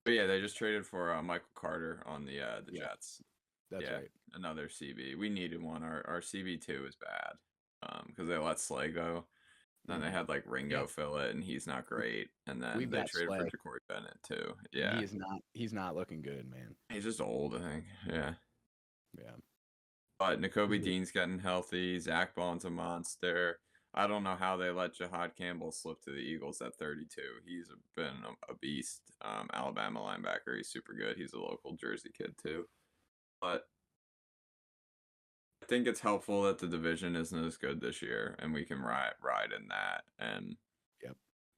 But yeah, they just traded for Michael Carter on the Jets. That's right. Another CB. We needed one. Our CB2 is bad because they let Slay go. Then they had like Ringo fill it, and he's not great. And then they traded for Ja'Cory Bennett too. Yeah, he's not looking good, man. He's just old, I think. Yeah. Yeah. But N'Kobe Dean's getting healthy. Zach Bond's a monster. I don't know how they let Jahad Campbell slip to the Eagles at 32. He's been a beast. Alabama linebacker. He's super good. He's a local Jersey kid too. But I think it's helpful that the division isn't as good this year, and we can ride in that. And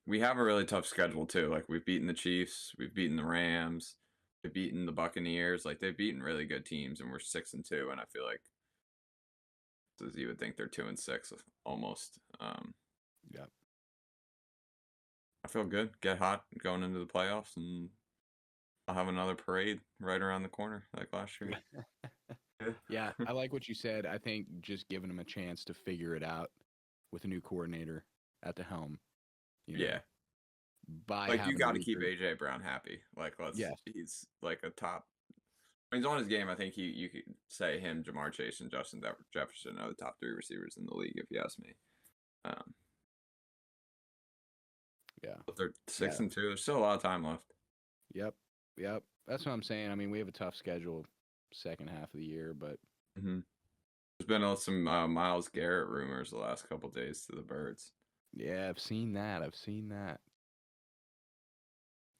we have a really tough schedule too. Like we've beaten the Chiefs, we've beaten the Rams, we've beaten the Buccaneers. Like they've beaten really good teams, and we're 6-2. And I feel like, as you would think, they're 2-6 almost. I feel good. Get hot going into the playoffs, and I'll have another parade right around the corner like last year. Yeah, I like what you said. I think just giving them a chance to figure it out with a new coordinator at the helm. You got to keep AJ Brown happy. Like, he's like a top When he's on his game, I think you could say him, Jamar Chase, and Justin Jefferson are the top 3 receivers in the league, if you ask me. Yeah. But they're 6-2. There's still a lot of time left. Yep. That's what I'm saying. I mean, we have a tough schedule second half of the year, but there's been some Myles Garrett rumors the last couple days to the Birds. Yeah, I've seen that. It's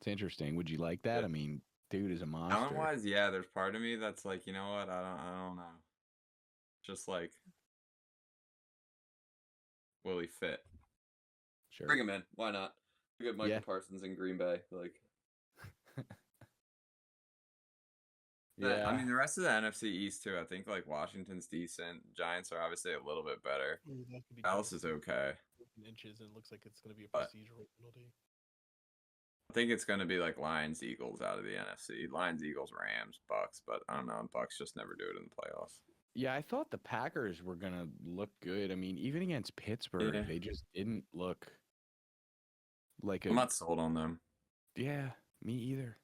interesting. Would you like that? Yeah. I mean, dude is a monster. Talent-wise, yeah, there's part of me that's like, you know what? I don't know. Just like, will he fit? Sure. Bring him in. Why not? We got Michael Parsons in Green Bay. Like, yeah. I mean, the rest of the NFC East too. I think like Washington's decent. Giants are obviously a little bit better. Dallas is okay. Inches, and it looks like it's going to be a procedural penalty. I think it's going to be like Lions, Eagles out of the NFC. Lions, Eagles, Rams, Bucks, but I don't know. Bucks just never do it in the playoffs. Yeah, I thought the Packers were going to look good. I mean, even against Pittsburgh, they just didn't look like I'm not sold on them. Yeah, me either.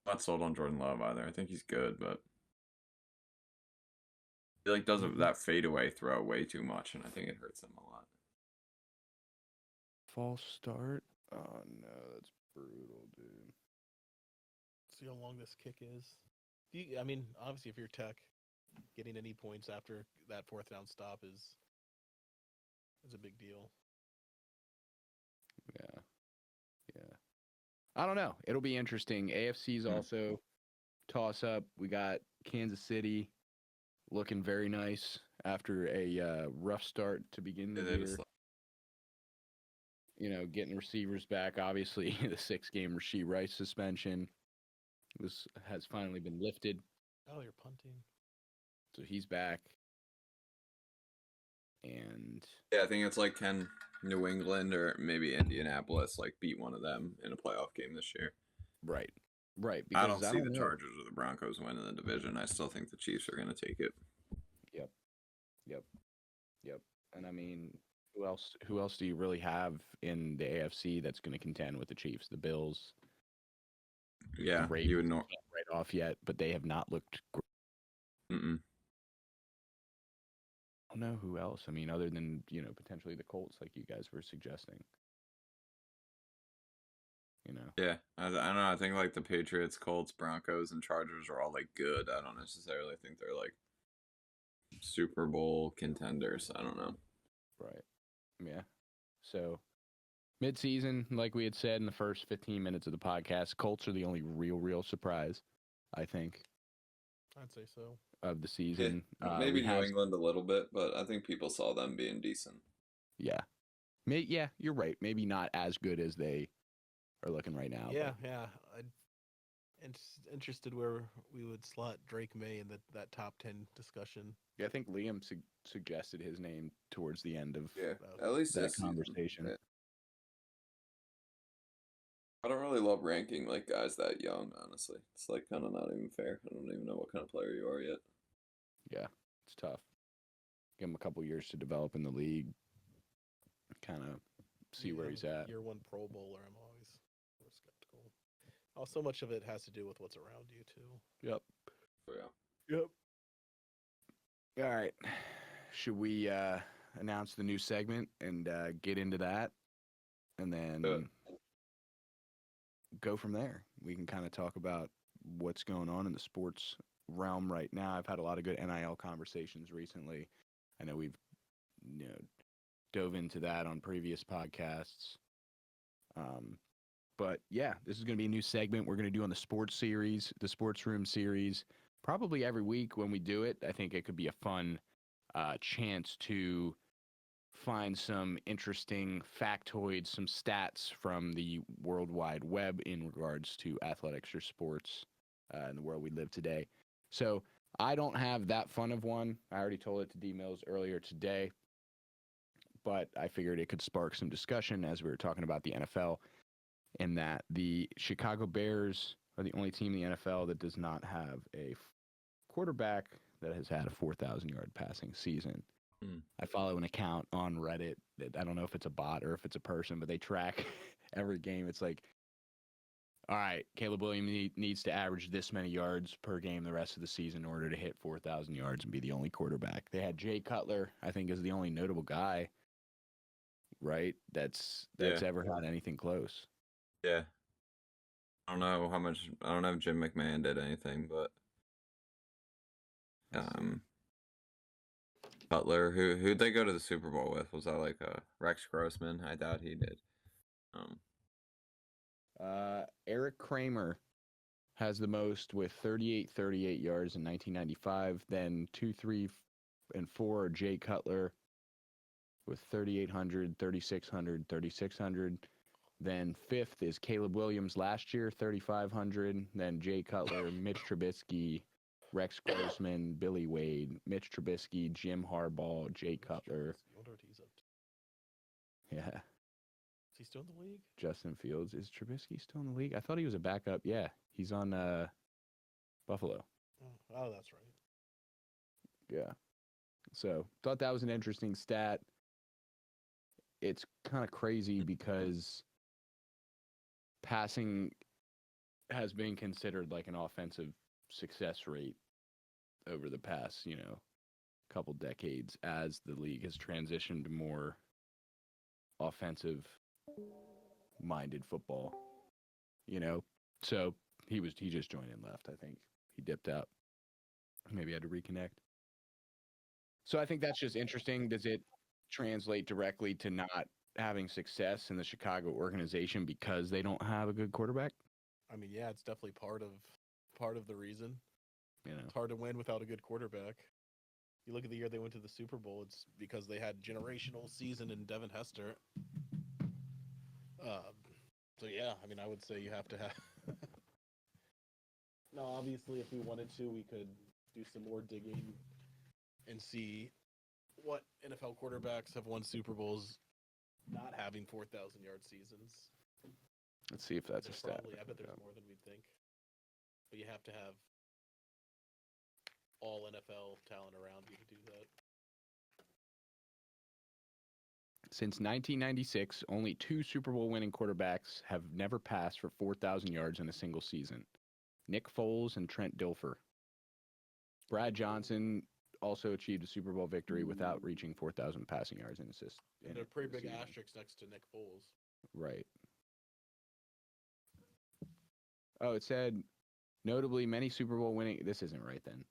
I'm not sold on Jordan Love either. I think he's good, but he like does that fadeaway throw way too much, and I think it hurts him a lot. False start? Oh, no, that's brutal, dude. See how long this kick is. I mean, obviously, if you're Tech, getting any points after that 4th down stop is a big deal. Yeah. I don't know. It'll be interesting. AFC's also toss up. We got Kansas City looking very nice after a rough start to begin the year. You know, getting receivers back. Obviously, the 6-game Rashee Rice suspension has finally been lifted. Oh, you're punting. So he's back. And yeah, I think it's like, can New England or maybe Indianapolis like beat one of them in a playoff game this year? Right. Because I don't see the Chargers or the Broncos winning the division. I still think the Chiefs are going to take it. Yep. And I mean, who else do you really have in the AFC that's going to contend with the Chiefs? The Bills. Yeah, the Ravens, you would know right off yet, but they have not looked great. I don't know who else. I mean, other than, potentially the Colts, like you guys were suggesting. Yeah, I don't know. I think like the Patriots, Colts, Broncos, and Chargers are all like good. I don't necessarily think they're like Super Bowl contenders. I don't know. Right. Yeah. So mid-season, like we had said in the first 15 minutes of the podcast, Colts are the only real surprise, I think. I'd say so. Of the season. Maybe New England a little bit, but I think people saw them being decent. Yeah. Yeah, you're right. Maybe not as good as they are looking right now. Yeah. I'm interested where we would slot Drake May in that top 10 discussion. Yeah, I think Liam suggested his name towards the end of at least that conversation. Yeah. I don't really love ranking like guys that young, honestly. It's like kind of not even fair. I don't even know what kind of player you are yet. Yeah, it's tough. Give him a couple years to develop in the league. Kind of see where he's at. Year 1 Pro Bowler, I'm always skeptical. So much of it has to do with what's around you too. Yep. Oh, yeah. Yep. All right. Should we announce the new segment and get into that, and then go from there? We can kind of talk about what's going on in the sports realm right now. I've had a lot of good NIL conversations recently. I know we've dove into that on previous podcasts. But yeah, this is going to be a new segment we're going to do on the sports room series, probably every week when we do it. I think it could be a fun chance to find some interesting factoids, some stats from the World Wide Web in regards to athletics or sports in the world we live today. So I don't have that fun of one. I already told it to D-Mills earlier today, but I figured it could spark some discussion as we were talking about the NFL, in that the Chicago Bears are the only team in the NFL that does not have a quarterback that has had a 4,000-yard passing season. I follow an account on Reddit that, I don't know if it's a bot or if it's a person, but they track every game. It's like all right, Caleb Williams needs to average this many yards per game the rest of the season in order to hit 4,000 yards and be the only quarterback. They had Jay Cutler, I think, is the only notable guy, right? That's ever had anything close. Yeah. I don't know if Jim McMahon did anything, but Butler, who'd they go to the Super Bowl with? Was that like Rex Grossman? I doubt he did. Eric Kramer has the most with 38 yards in 1995. Then 2, 3, and 4 are Jay Cutler with 3,800, 3,600, 3,600. Then 5th is Caleb Williams last year, 3,500. Then Jay Cutler, Mitch Trubisky, Rex Grossman, Billy Wade, Mitch Trubisky, Jim Harbaugh, Jay Cutler. I wonder what he's up to. Yeah. Is he still in the league? Justin Fields. Is Trubisky still in the league? I thought he was a backup. Yeah, he's on Buffalo. Oh, that's right. Yeah. So, thought that was an interesting stat. It's kind of crazy because passing has been considered like an offensive success rate over the past, couple decades as the league has transitioned to more offensive-minded football, So he just joined and left, I think. He dipped out. Maybe had to reconnect. So I think that's just interesting. Does it translate directly to not having success in the Chicago organization because they don't have a good quarterback? I mean, yeah, it's definitely part of the reason. It's hard to win without a good quarterback. You look at the year they went to the Super Bowl, it's because they had generational season in Devin Hester. So yeah, I mean, I would say you have to have. Now, obviously, if we wanted to, we could do some more digging and see what NFL quarterbacks have won Super Bowls not having 4,000-yard seasons. Let's see if that's a stat. I bet there's more than we'd think. But you have to have all NFL talent around you to do that. Since 1996, only 2 Super Bowl winning quarterbacks have never passed for 4,000 yards in a single season. Nick Foles and Trent Dilfer. Brad Johnson also achieved a Super Bowl victory without reaching 4,000 passing yards in assist. And they're pretty big asterisks next to Nick Foles. Right. Oh, it said, notably many Super Bowl winning... This isn't right then.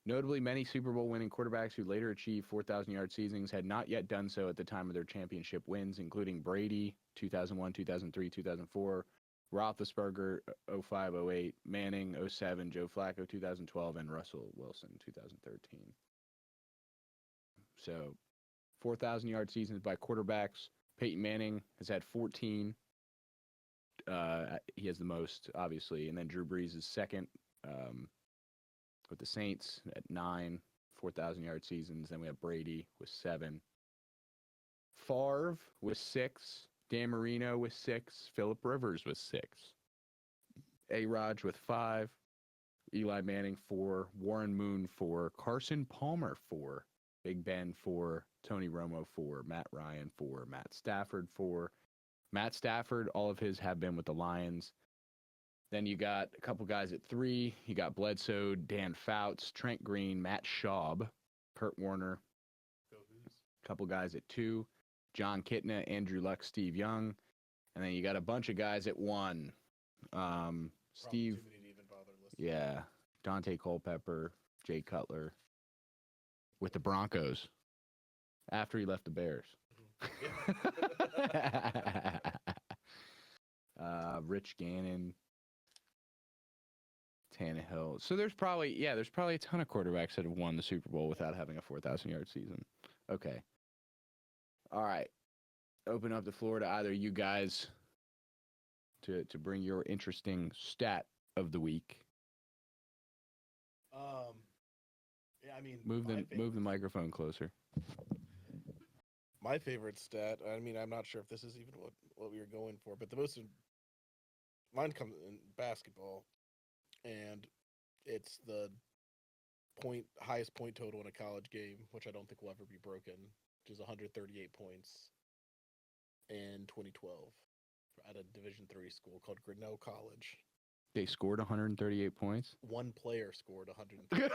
Notably, many Super Bowl winning quarterbacks who later achieved 4,000-yard seasons had not yet done so at the time of their championship wins, including Brady, 2001, 2003, 2004, Roethlisberger, 05, 08, Manning, 07, Joe Flacco, 2012, and Russell Wilson, 2013. So, 4,000-yard seasons by quarterbacks. Peyton Manning has had 14. He has the most, obviously. And then Drew Brees is second with the Saints at 9, 4,000-yard seasons. Then we have Brady with 7. Favre with 6. Dan Marino with 6. Phillip Rivers with 6. A-Rod with 5. Eli Manning 4. Warren Moon 4. Carson Palmer 4. Big Ben 4. Tony Romo 4. Matt Ryan 4. Matt Stafford 4. Matt Stafford, all of his have been with the Lions. Then you got a couple guys at 3. You got Bledsoe, Dan Fouts, Trent Green, Matt Schaub, Kurt Warner. A couple guys at 2. John Kitna, Andrew Luck, Steve Young. And then you got a bunch of guys at 1. Steve. Yeah. Dante Culpepper, Jay Cutler. With the Broncos. After he left the Bears. Rich Gannon. Tannehill. So there's probably a ton of quarterbacks that have won the Super Bowl without having a 4,000-yard season. Okay. All right. Open up the floor to either you guys to bring your interesting stat of the week. Yeah, I mean, move the microphone closer. My favorite stat, I mean, I'm not sure if this is even what we were going for, but mine comes in basketball, and it's the highest point total in a college game, which I don't think will ever be broken, which is 138 points in 2012 at a Division III school called Grinnell College. They scored 138 points. One player scored 138.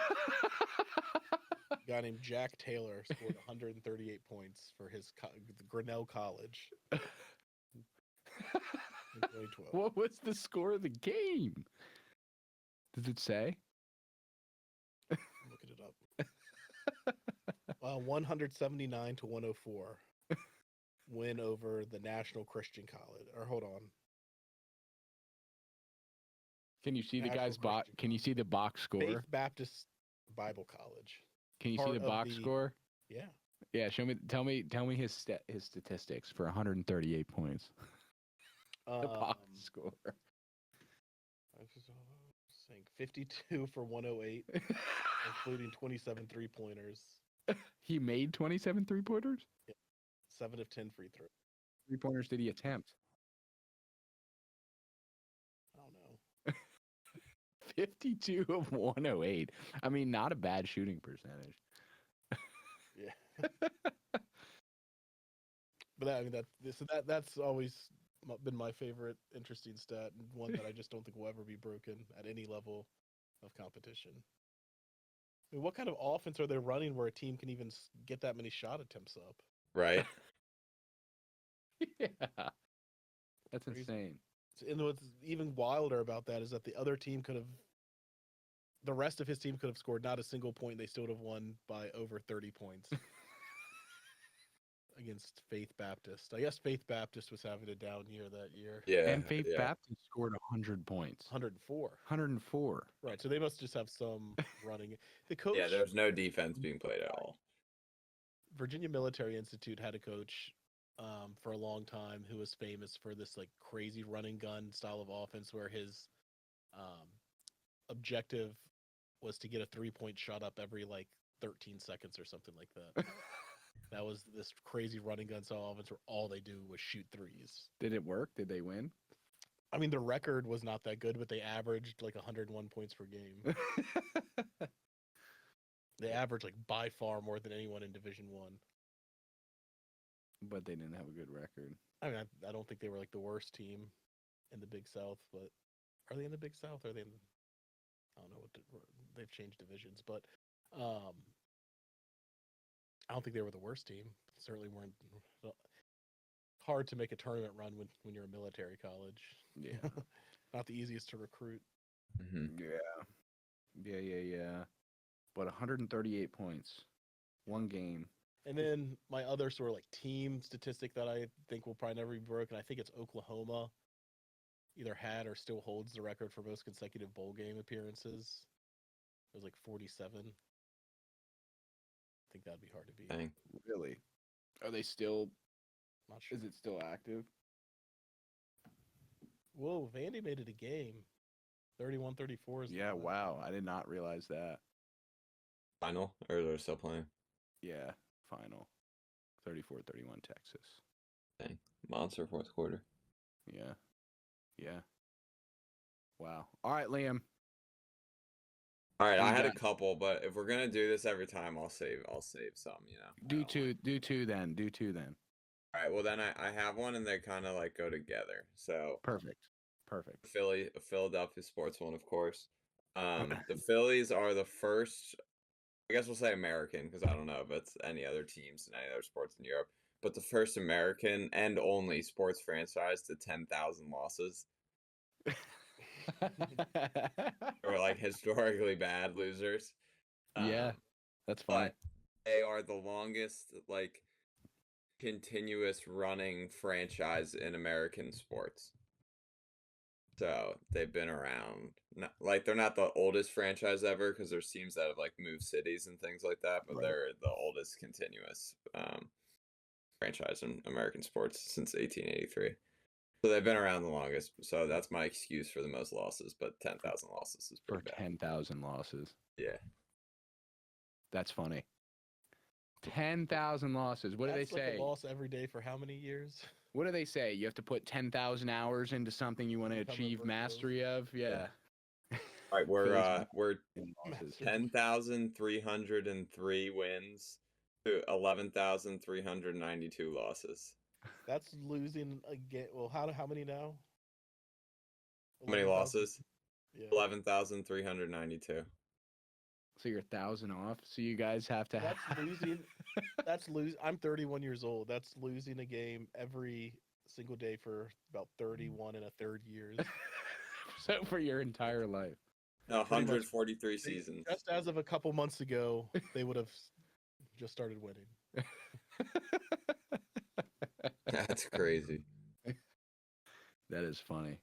A guy named Jack Taylor scored 138 points for his Grinnell College in 2012. What was the score of the game? Does it say? I'm looking it up. 179 to 104. Win over the National Christian College. Or hold on. Can you see the National guy's box? Christian Can you see the box score? Faith Baptist Bible College. Can you see part the of box the- score? Yeah. Yeah, show me. Tell me his statistics for 138 points. The box score. I was saying 52 for 108, including 27 3-pointers. He made 27 3-pointers? 7 of 10 free throws. 3-pointers did he attempt? I don't know. 52 of 108. I mean, not a bad shooting percentage. Yeah. But that's always been my favorite interesting stat, and one that I just don't think will ever be broken at any level of competition. I mean, what kind of offense are they running where a team can even get that many shot attempts up? Right. Yeah. That's Crazy. insane. And what's even wilder about that is that the rest of his team could have scored not a single point. They still would have won by over 30 points against Faith Baptist. I guess Faith Baptist was having a down year that year. Yeah. And Faith yeah. Baptist scored 100 points. 104. 104. Right, so they must just have some running. The coach, Yeah, there's no defense being played at all. Virginia Military Institute had a coach for a long time who was famous for this like crazy running gun style of offense where his objective was to get a 3-point shot up every like 13 seconds or something like that. That was this crazy running gun style offense where all they do was shoot threes. Did it work? Did they win? I mean, the record was not that good, but they averaged like 101 points per game. They averaged like by far more than anyone in Division One. But they didn't have a good record. I mean, I don't think they were like the worst team in the Big South, but are they in the Big South? Or are they in? I don't know they've changed divisions, but I don't think they were the worst team. Certainly weren't. Hard to make a tournament run when you're a military college. Yeah. Not the easiest to recruit. Mm-hmm. Yeah. But 138 points. One game. And then my other sort of like team statistic that I think will probably never be broken, I think it's Oklahoma either had or still holds the record for most consecutive bowl game appearances. It was like 47. I think that'd be hard to beat. Dang. Really? Are they still... Not sure. Is it still active? Whoa, Vandy made it a game. 31-34 is Yeah, wow. I did not realize that. Final? Or they're still playing? Yeah, final. 34-31 Texas. Dang. Monster fourth quarter. Yeah. Wow. All right, Liam. All right, You I had a got- couple, but if we're gonna do this every time, I'll save some, you know. Do two then. All right, well then I have one, and they kind of like go together. So Perfect. Philadelphia sports one, of course. The Phillies are the first. I guess we'll say American because I don't know if it's any other teams in any other sports in Europe, but the first American and only sports franchise to 10,000 losses. Or like historically bad losers. Yeah, that's fine. But they are the longest like continuous running franchise in American sports. So they've been around. They're not the oldest franchise ever because there's teams that have like moved cities and things like that, but Right. they're the oldest continuous franchise in American sports since 1883. So they've been around the longest. So that's my excuse for the most losses, but 10,000 losses is For pretty bad. 10,000 losses. Yeah. That's funny. 10,000 losses. What do they That's like say? a loss every day for how many years? What do they say? You have to put 10,000 hours into something you want to Become a achieve virtuoso. mastery of? Yeah. All right, we're Losses. 10,303 wins to 11,392 losses. That's losing again. Well, how many now? How many 11,000? losses? Yeah. 11,392. So you're 1,000 off. So you guys have to. That's losing. That's losing. I'm 31 years old. That's losing a game every single day for about 31 and a third years. So for your entire life. No, Pretty much. 143 seasons. Just as of a couple months ago, they would have just started winning. That's crazy. That is funny.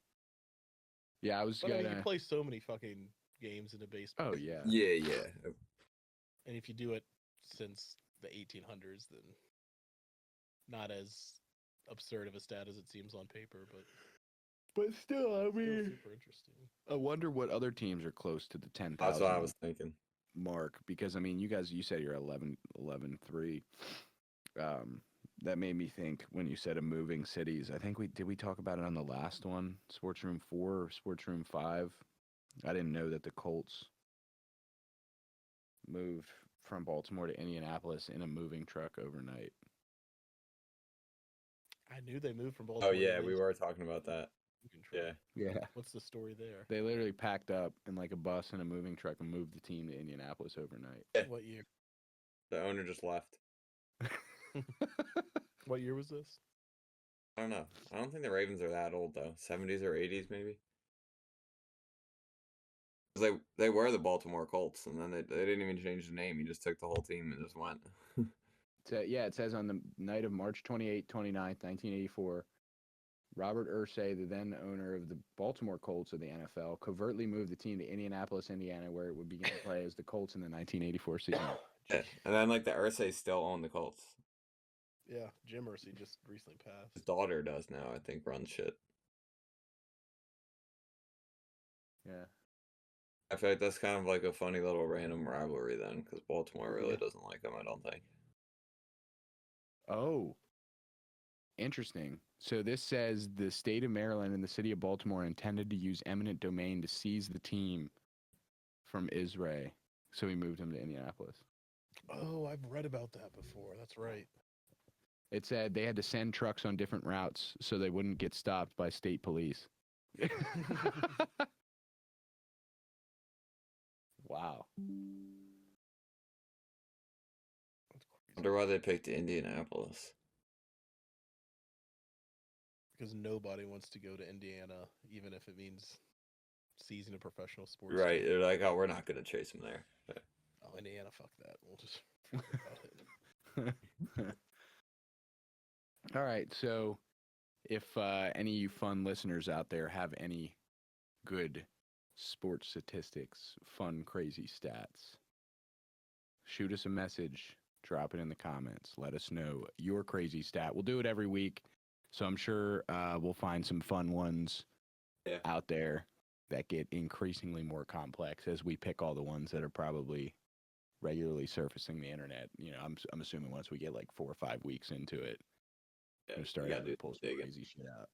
Yeah, I was But I gonna. mean, you play so many fucking games in a baseball. Oh yeah. Yeah. And if you do it since the 1800s, then not as absurd of a stat as it seems on paper, but still, I still super interesting. I wonder what other teams are close to the 10,000 That's what I was thinking. mark, because I mean, you said you're 11-3. That made me think when you said of moving cities. I think we talk about it on the last one, Sports Room 4 or Sports Room 5. I didn't know that the Colts moved from Baltimore to Indianapolis in a moving truck overnight. I knew they moved from Oh Baltimore. yeah, we were talking about that. Yeah. Yeah. What's the story there? They literally packed up in like a bus and a moving truck and moved the team to Indianapolis overnight. Yeah. What year? The owner just left. What year was this? I don't know. I don't think the Ravens are that old though. 70s or 80s maybe. They were the Baltimore Colts, and then they didn't even change the name. He just took the whole team and just went. So, yeah, it says on the night of March 28, 29th, 1984, Robert Irsay, the then owner of the Baltimore Colts of the NFL, covertly moved the team to Indianapolis, Indiana, where it would begin to play as the Colts in the 1984 season. Yeah. And then like the Ursay still own the Colts. Yeah, Jim Irsay just recently passed. His daughter does now, I think, runs shit. Yeah. I feel like that's kind of like a funny little random rivalry then, because Baltimore really doesn't like them, I don't think. Oh, interesting. So this says the state of Maryland and the city of Baltimore intended to use eminent domain to seize the team from Israel. So he moved him to Indianapolis. Oh, I've read about that before. That's right. It said they had to send trucks on different routes so they wouldn't get stopped by state police. Wow. That's crazy. Wonder why they picked Indianapolis. Because nobody wants to go to Indiana, even if it means seizing a professional sports Right. team. They're like, oh, we're not going to chase him there. Oh, Indiana, fuck that. We'll just forget about it. All right. So if any of you fun listeners out there have any good sports statistics, fun, crazy stats, shoot us a message, drop it in the comments. Let us know your crazy stat. We'll do it every week. So I'm sure we'll find some fun ones out there that get increasingly more complex as we pick all the ones that are probably regularly surfacing the internet. You know, I'm assuming once we get like 4 or 5 weeks into it, we'll start having to pull some crazy shit out.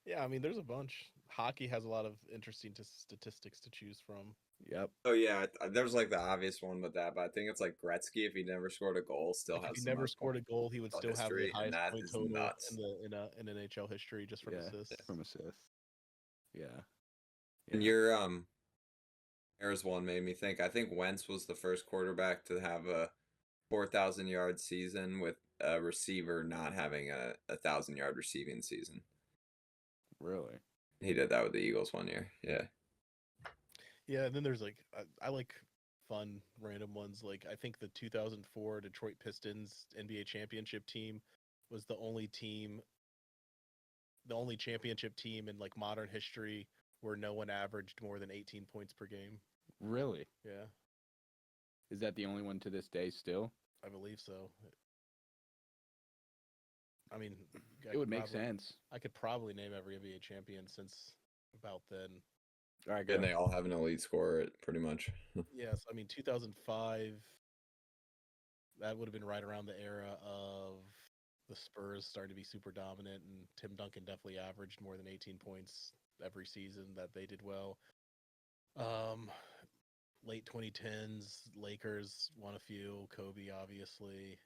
Yeah, I mean, there's a bunch. Hockey has a lot of interesting statistics to choose from. Yep. Oh, yeah. There's like the obvious one with that, but I think it's like Gretzky, if he never scored a goal, still Like has if he some never scored a goal, he would still have the history, and highest that point is total nuts. in NHL history just from assists. From assists. Yeah. And your Bears one made me think. I think Wentz was the first quarterback to have a 4,000-yard season with a receiver not having a 1,000-yard receiving season. Really? He did that with the Eagles one year. Yeah. Yeah, and then there's like I like fun random ones. Like I think the 2004 Detroit Pistons NBA championship team was the only championship team in like modern history where no one averaged more than 18 points per game. Really? Yeah, Is that the only one to this day still? I believe so. I mean, It would make sense. I could probably name every NBA champion since about then. All right, go. And they all have an elite scorer, pretty much. Yes, I mean 2005. That would have been right around the era of the Spurs starting to be super dominant, and Tim Duncan definitely averaged more than 18 points every season that they did well. Late 2010s, Lakers won a few. Kobe, obviously.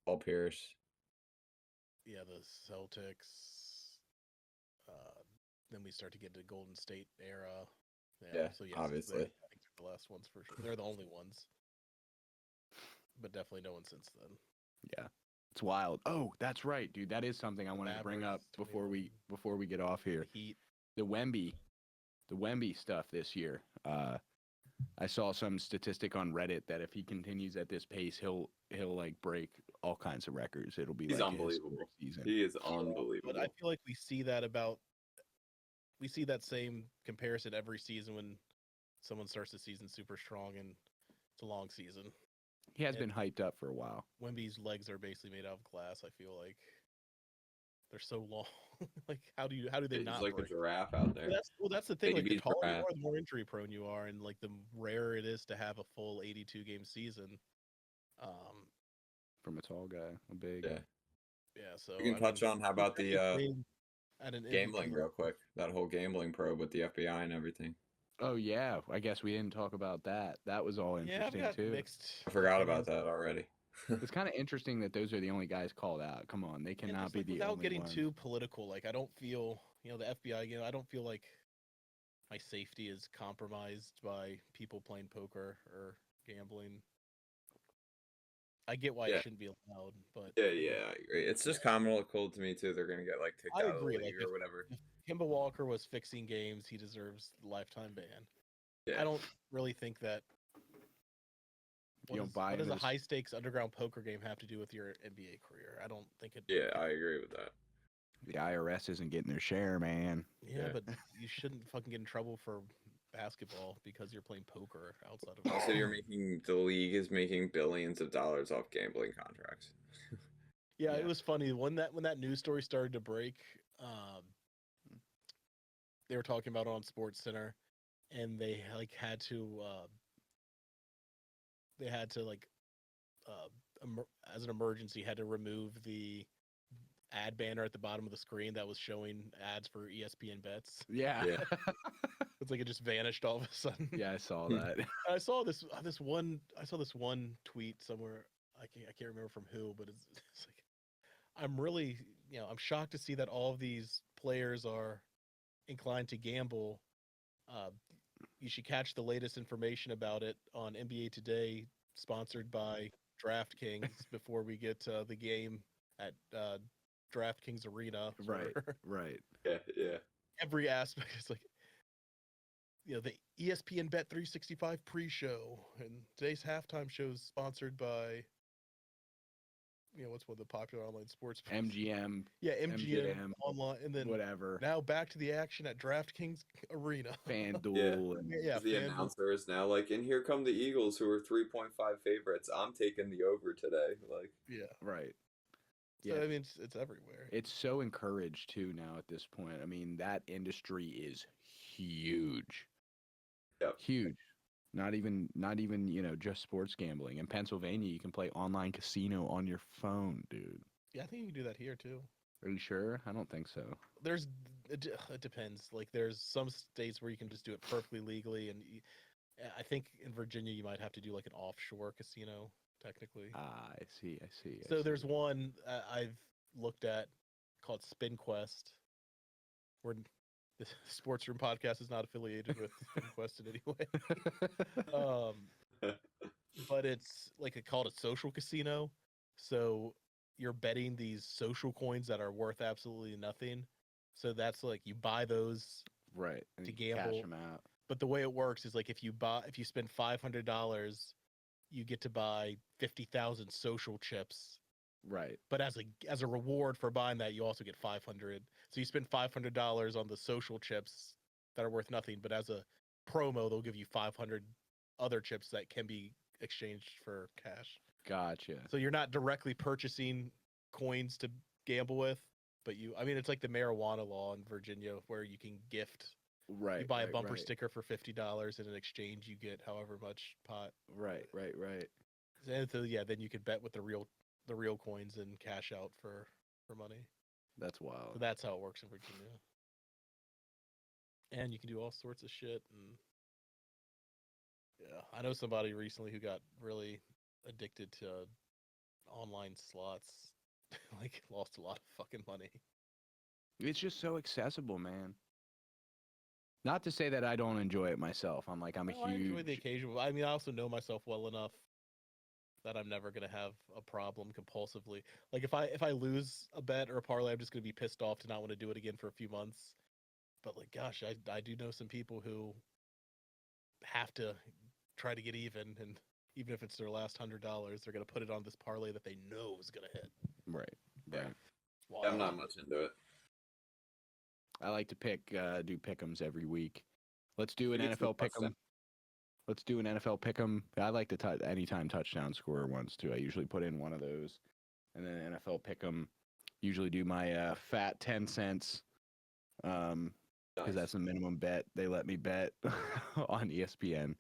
Paul Pierce. Yeah, the Celtics. Then we start to get to Golden State era. Yeah, so yes, obviously. I think they're the last ones for sure. They're the only ones, but definitely no one since then. Yeah, it's wild. Oh, that's right, dude. That is something I wanted to bring up before we get off here. The Heat. The Wemby stuff this year. I saw some statistic on Reddit that if he continues at this pace, he'll like break all kinds of records. It'll be He's like unbelievable. Season. He is unbelievable. But I feel like we see that same comparison every season when someone starts the season super strong and it's a long season. He has been hyped up for a while. Wemby's legs are basically made out of glass. I feel like they're so long. Like how do they He's not like break? a giraffe out there. That's the thing. Like the Baby taller you giraffe. are, the more injury prone you are, and like the rarer it is to have a full 82 game season. From a tall guy, a big. Yeah. So We can touch on how about the gambling MVP. real quick. That whole gambling probe with the FBI and everything. Oh yeah, I guess we didn't talk about that. That was all interesting too. I forgot about that already. It's kind of interesting that those are the only guys called out. Come on, they cannot be the without only getting ones. too political. Like I don't feel, the FBI. I don't feel like my safety is compromised by people playing poker or gambling. I get why it shouldn't be allowed, but yeah, I agree. It's just comical to me too. They're gonna get like kicked out of the league or whatever. If Kemba Walker was fixing games, he deserves the lifetime ban. Yeah. I don't really think that. What does a high stakes underground poker game have to do with your NBA career? I don't think it. Yeah, I agree with that. The IRS isn't getting their share, man. Yeah, but you shouldn't fucking get in trouble for basketball because you're playing poker outside of. Also, the league is making billions of dollars off gambling contracts. Yeah, it was funny when that news story started to break. They were talking about it on Sports Center, and they had to as an emergency had to remove the ad banner at the bottom of the screen that was showing ads for ESPN bets. Yeah. It's like it just vanished all of a sudden. Yeah, I saw that. I saw this one tweet somewhere. I can't remember from who, but it's like I'm really I'm shocked to see that all of these players are inclined to gamble. You should catch the latest information about it on NBA Today, sponsored by DraftKings. Before we get to the game at DraftKings Arena, right. Yeah. Every aspect is like, the ESPN Bet 365 pre-show, and today's halftime show is sponsored by, what's one of the popular online sports? MGM. Yeah, MGM online, and then whatever. Now back to the action at DraftKings Arena. FanDuel. The announcer is now like, and here come the Eagles, who are 3.5 favorites. I'm taking the over today. Like, yeah, right. So, I mean, it's everywhere. It's so encouraged too now at this point. I mean, that industry is huge. Yep. Huge. Not even just sports gambling. In Pennsylvania, you can play online casino on your phone, dude. Yeah, I think you can do that here too. Are you sure? I don't think so. It depends. Like, there's some states where you can just do it perfectly legally, and I think in Virginia you might have to do like an offshore casino, technically. I see. So there's one I've looked at called Spin Quest, where the Sports Room podcast is not affiliated with Spin Quest in any way. But it's called a social casino. So you're betting these social coins that are worth absolutely nothing. So that's like you buy those to gamble. Cash them out. But the way it works is like if you spend $500, you get to buy 50,000 social chips. Right. But as a reward for buying that, you also get 500. So you spend $500 on the social chips that are worth nothing, but as a promo, they'll give you 500 other chips that can be exchanged for cash. Gotcha. So you're not directly purchasing coins to gamble with, but it's like the marijuana law in Virginia where you can gift. Right. You buy a bumper sticker for $50, and in exchange you get however much pot. Right. And so then you could bet with the real coins and cash out for money. That's wild. So that's how it works in Virginia. And you can do all sorts of shit. And yeah, I know somebody recently who got really addicted to online slots like lost a lot of fucking money. It's just so accessible, man. Not to say that I don't enjoy it myself. I'm a I enjoy huge. the occasion. I mean, I also know myself well enough that I'm never gonna have a problem compulsively. Like if I lose a bet or a parlay, I'm just gonna be pissed off to not want to do it again for a few months. But like, gosh, I do know some people who have to try to get even, and even if it's their last $100, they're gonna put it on this parlay that they know is gonna hit. Right. Yeah. Right. Wow. I'm not much into it. I like to do pick'ems every week. Let's do an Who gets the NFL pick'em. touchdown? Let's do an NFL pick'em. I like the anytime touchdown scorer ones too. I usually put in one of those, and then NFL pick'em. Usually do my fat 10 cents, because Nice. that's the minimum bet they let me bet on ESPN.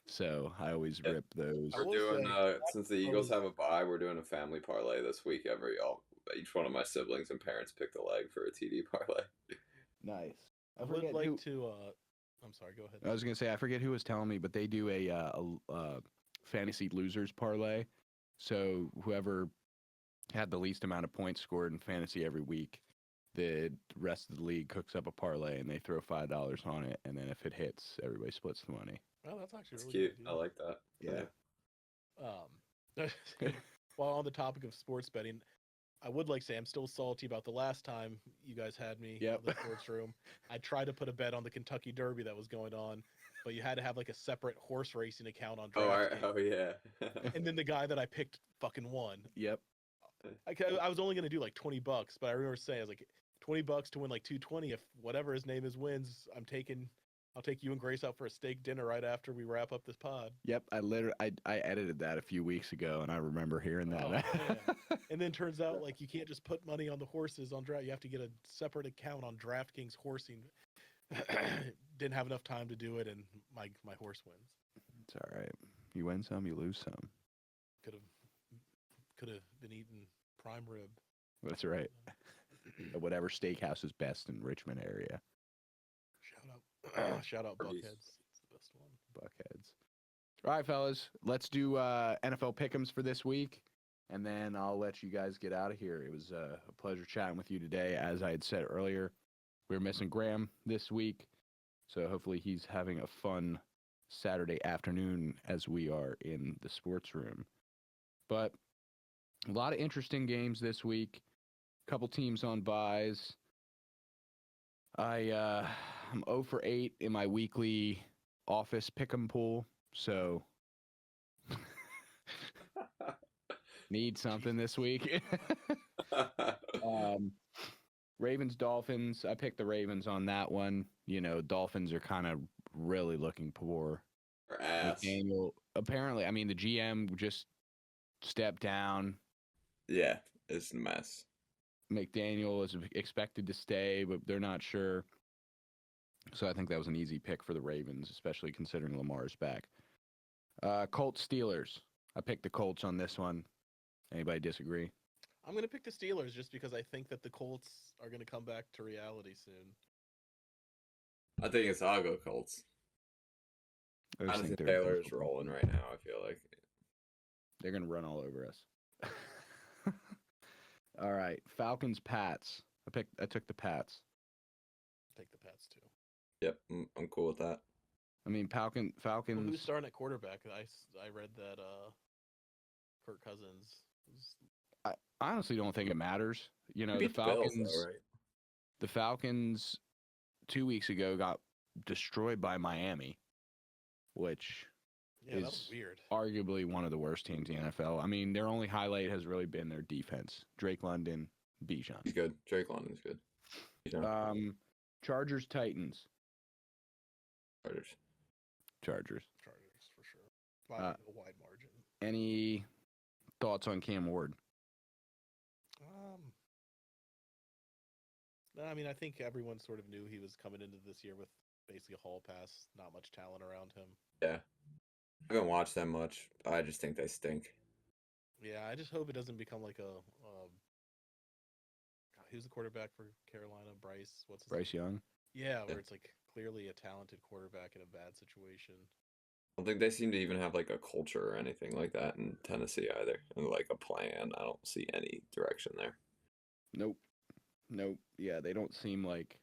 So I always Yeah. rip those. I We're will doing say, since the Eagles have a bye, we're doing a family parlay this week. Each one of my siblings and parents picked a leg for a TD parlay. Nice. I would like to. I'm sorry. Go ahead. I was gonna say I forget who was telling me, but they do a fantasy losers parlay. So whoever had the least amount of points scored in fantasy every week, the rest of the league cooks up a parlay and they throw $5 on it, and then if it hits, everybody splits the money. Well, that's actually It's really cute. good I like that. Yeah. While on the topic of sports betting, I would like to say I'm still salty about the last time you guys had me Yep. in the sports room. I tried to put a bet on the Kentucky Derby that was going on, but you had to have like a separate horse racing account on DraftKings. Oh yeah. And then the guy that I picked fucking won. Yep. I was only gonna do like $20, but I remember saying I was like $20 to win like 220. If whatever his name is wins, I'll take you and Grace out for a steak dinner right after we wrap up this pod. Yep. I edited that a few weeks ago, and I remember hearing that. Oh, man. And then turns out like you can't just put money on the horses on draft. You have to get a separate account on DraftKings horsing. Didn't have enough time to do it, and my horse wins. It's all right. You win some, you lose some. Could have been eating prime rib. That's right. At whatever steakhouse is best in Richmond area. Shout out Arby's. Buckheads. It's the best one. Buckheads. All right, fellas. Let's do NFL pick'ems for this week, and then I'll let you guys get out of here. It was a pleasure chatting with you today. As I had said earlier, we're missing Graham this week, so hopefully he's having a fun Saturday afternoon as we are in the sports room. But a lot of interesting games this week. Couple teams on buys. I'm 0 for 8 in my weekly office pick'em pool, so need something this week. Ravens, Dolphins. I picked the Ravens on that one. You know, Dolphins are kind of really looking poor. McDaniel, apparently, I mean, the GM just stepped down. Yeah, it's a mess. McDaniel is expected to stay, but they're not sure. So I think that was an easy pick for the Ravens, especially considering Lamar's back. Colts, Steelers. I picked the Colts on this one. Anybody disagree? I'm going to pick the Steelers just because I think that the Colts are going to come back to reality soon. I think it's I'll go Colts. Jonathan Taylor is rolling right now, I feel like. They're going to run all over us. All right. Falcons, Pats. I took the Pats. Take the Pats too. Yep, I'm cool with that. I mean, Falcons. Well, who's starting at quarterback? I read that Kirk Cousins. I honestly don't think it matters. You know, He the beat the Bills, Falcons. though, right? The Falcons 2 weeks ago got destroyed by Miami, which that was weird. Arguably one of the worst teams in the NFL. I mean, their only highlight has really been their defense. Drake London, Bijan. He's good. Drake London's good. Chargers, Titans. Chargers for sure. By a wide margin. Any thoughts on Cam Ward? I mean, I think everyone sort of knew he was coming into this year with basically a hall pass, not much talent around him. Yeah. I haven't watched them much. I just think they stink. Yeah, I just hope it doesn't become like a who's the quarterback for Carolina? Bryce Young? Yeah, where it's like clearly a talented quarterback in a bad situation. I don't think they seem to even have like a culture or anything like that in Tennessee either, and like a plan. I don't see any direction there. Nope. Yeah, they don't seem like.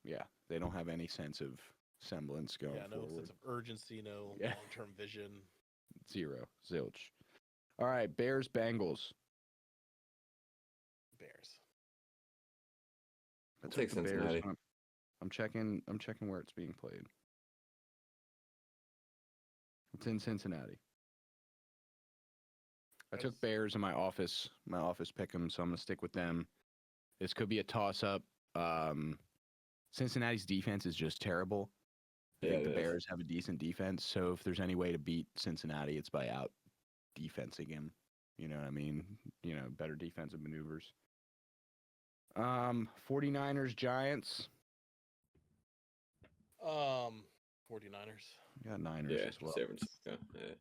Yeah, they don't have any sense of semblance going no forward. sense of urgency, no long-term vision. Zero. Zilch. All right, Bears, Bengals. Bears. I'll take Cincinnati. I'm checking where it's being played. It's in Cincinnati. I took Bears in my office pick 'em, so I'm gonna stick with them. This could be a toss-up. Cincinnati's defense is just terrible. I think the Bears have a decent defense, so if there's any way to beat Cincinnati, it's by out defensing him. You know what I mean? Better defensive maneuvers. 49ers, Giants. 49ers. Got Niners as well. San Francisco. Yeah.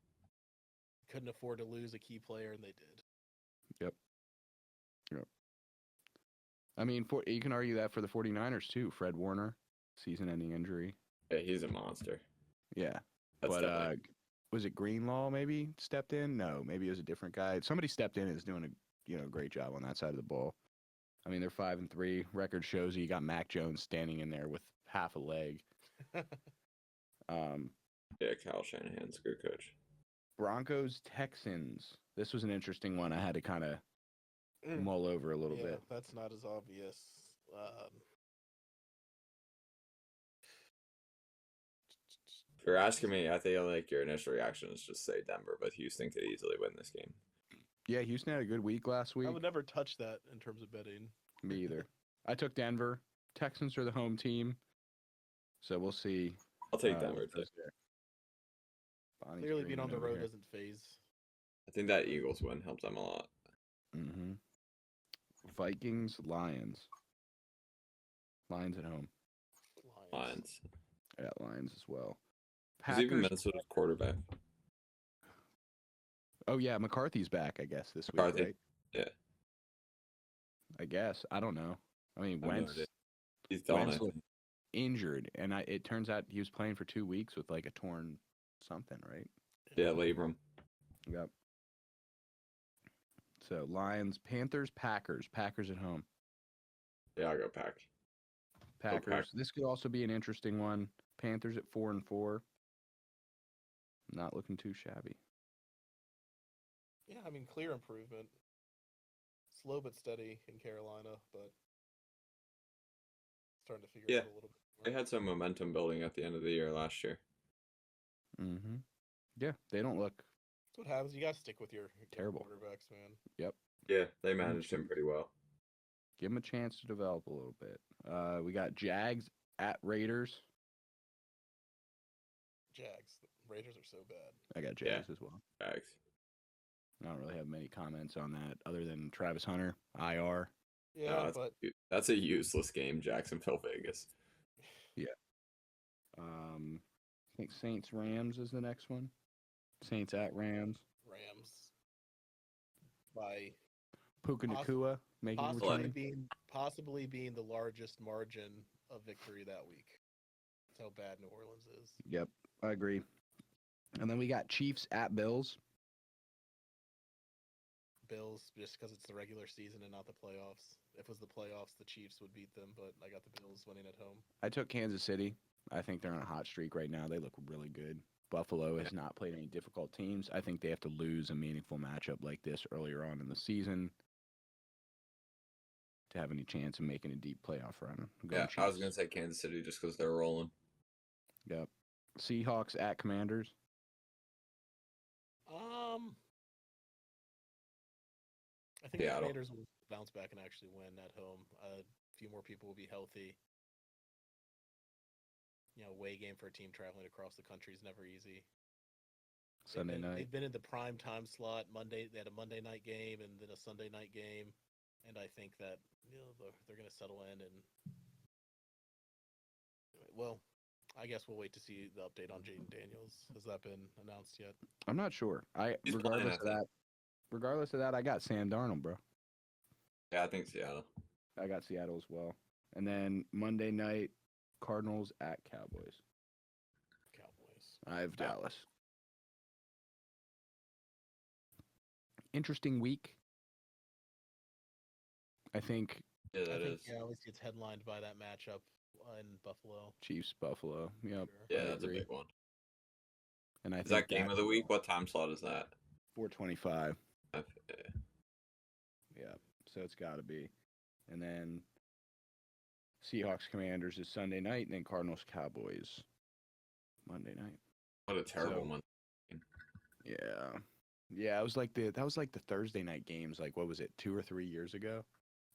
Couldn't afford to lose a key player, and they did. Yep. I mean, you can argue that for the 49ers, too. Fred Warner, season-ending injury. Yeah, he's a monster. Yeah. That's but was it Greenlaw maybe stepped in? No, maybe it was a different guy. Somebody stepped in and is doing a great job on that side of the ball. I mean, they're 5-3. Record shows you got Mac Jones standing in there with half a leg. Kyle Shanahan's a good coach. Broncos, Texans. This was an interesting one. I had to kind of mull over a little bit. That's not as obvious. If you're asking me, I think like your initial reaction is just say Denver, but Houston could easily win this game. Yeah, Houston had a good week last week. I would never touch that in terms of betting. Me either. I took Denver. Texans are the home team, so we'll see. I'll take Denver too. Clearly, being on the road doesn't phase. I think that Eagles win helps them a lot. Mm-hmm. Vikings, Lions. Lions at home. Lions. Yeah, Lions as well. Packers, even Minnesota's quarterback. Oh, yeah, McCarthy's back, I guess, this week, right? Yeah. I guess. I don't know. I mean, Wentz looked injured, and it turns out he was playing for 2 weeks with, like, a torn something, right? Yeah, labrum. Yep. So, Lions, Panthers, Packers. Packers at home. Yeah, I'll go Pack. Packers. This could also be an interesting one. Panthers at 4-4. Not looking too shabby. Yeah, I mean, clear improvement. Slow but steady in Carolina, but starting to figure it out a little bit more. They had some momentum building at the end of the year last year. Mm-hmm. Yeah, they don't look... That's what happens. You got to stick with your terrible quarterbacks, man. Yep. Yeah, they managed him pretty well. Give him a chance to develop a little bit. We got Jags at Raiders. Jags. Raiders are so bad. I got Jags as well. Jags. I don't really have many comments on that other than Travis Hunter, IR. Yeah, that's a useless game, Jacksonville, Vegas. Yeah. I think Saints Rams is the next one. Saints at Rams. Rams. By Puka Nacua making a return. Possibly being the largest margin of victory that week. That's how bad New Orleans is. Yep, I agree. And then we got Chiefs at Bills. Bills, just because it's the regular season and not the playoffs. If it was the playoffs, the Chiefs would beat them, but I got the Bills winning at home. I took Kansas City. I think they're on a hot streak right now. They look really good. Buffalo has not played any difficult teams. I think they have to lose a meaningful matchup like this earlier on in the season to have any chance of making a deep playoff run. I was going to say Kansas City just because they're rolling. Yep. Seahawks at Commanders. I think the Commanders will bounce back and actually win at home. A few more people will be healthy. Away game for a team traveling across the country is never easy. Sunday night. They've been in the prime time slot. Monday, they had a Monday night game and then a Sunday night game. And I think that they're going to settle in. And well, I guess we'll wait to see the update on Jaden Daniels. Has that been announced yet? I'm not sure. Regardless of that, I got Sam Darnold, bro. Yeah, I think Seattle. I got Seattle as well. And then Monday night, Cardinals at Cowboys. I have Dallas. Interesting week. I think. Yeah, that is. Yeah, at least it's headlined by that matchup in Buffalo. Chiefs Buffalo. Yep. Sure. Yeah, that's a big one. And I Is think that game of the week? What time slot is that? 4:25. Okay. Yeah. So it's got to be. And then Seahawks Commanders is Sunday night, and then Cardinals Cowboys Monday night. What a terrible month. Yeah. Yeah, that was like the Thursday night games, like what was it, 2 or 3 years ago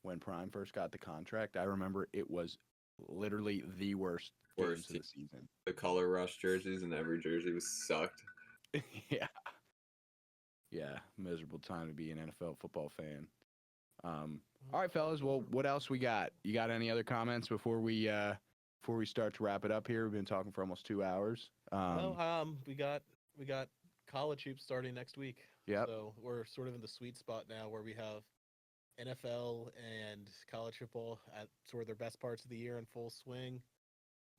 when Prime first got the contract. I remember it was literally the worst games of the season. The color rush jerseys and every jersey was sucked. Yeah. Yeah, miserable time to be an NFL football fan. All right, fellas. Well, what else we got? You got any other comments before we start to wrap it up here? We've been talking for almost 2 hours. We got college hoops starting next week. Yep. So we're sort of in the sweet spot now where we have NFL and college football at sort of their best parts of the year in full swing.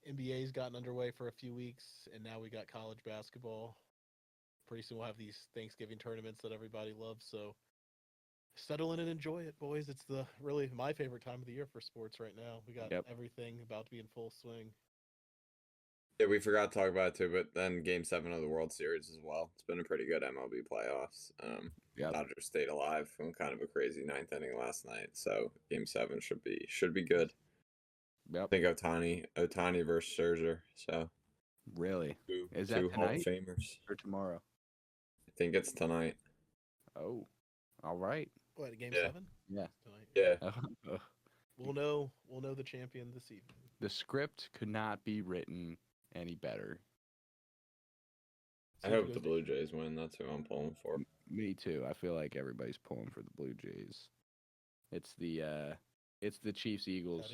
NBA's gotten underway for a few weeks, and now we got college basketball. Pretty soon we'll have these Thanksgiving tournaments that everybody loves. So settle in and enjoy it, boys. It's really my favorite time of the year for sports right now. We got everything about to be in full swing. Yeah, we forgot to talk about it too, but then Game 7 of the World Series as well. It's been a pretty good MLB playoffs. Dodgers stayed alive from kind of a crazy 9th inning last night, so Game 7 should be good. Yep. I think Ohtani versus Scherzer. So really, is that two Hall of tonight Famers or tomorrow? I think it's tonight. Oh, all right. What, Game 7? Yeah. Tonight. Yeah. We'll know the champion this evening. The script could not be written any better. I hope the Blue Jays win. That's who I'm pulling for. Me too. I feel like everybody's pulling for the Blue Jays. It's the Chiefs Eagles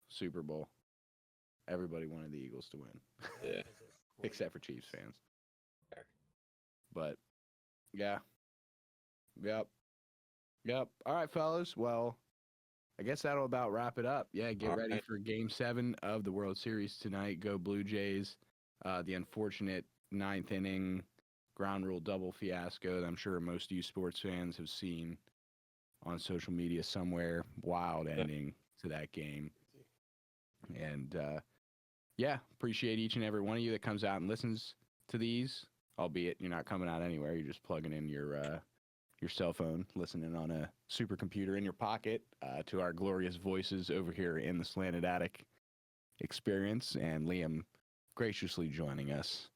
Super Bowl. Everybody wanted the Eagles to win. Yeah. Except for Chiefs fans. Fair. But yeah. Yep. All right, fellas. Well, I guess that'll about wrap it up. Yeah, get ready for Game 7 of the World Series tonight. Go Blue Jays. The unfortunate 9th inning ground rule double fiasco that I'm sure most of you sports fans have seen on social media somewhere. Wild ending to that game. And, appreciate each and every one of you that comes out and listens to these, albeit you're not coming out anywhere. You're just plugging in your cell phone, listening on a supercomputer in your pocket to our glorious voices over here in the Slanted Attic Experience, and Liam graciously joining us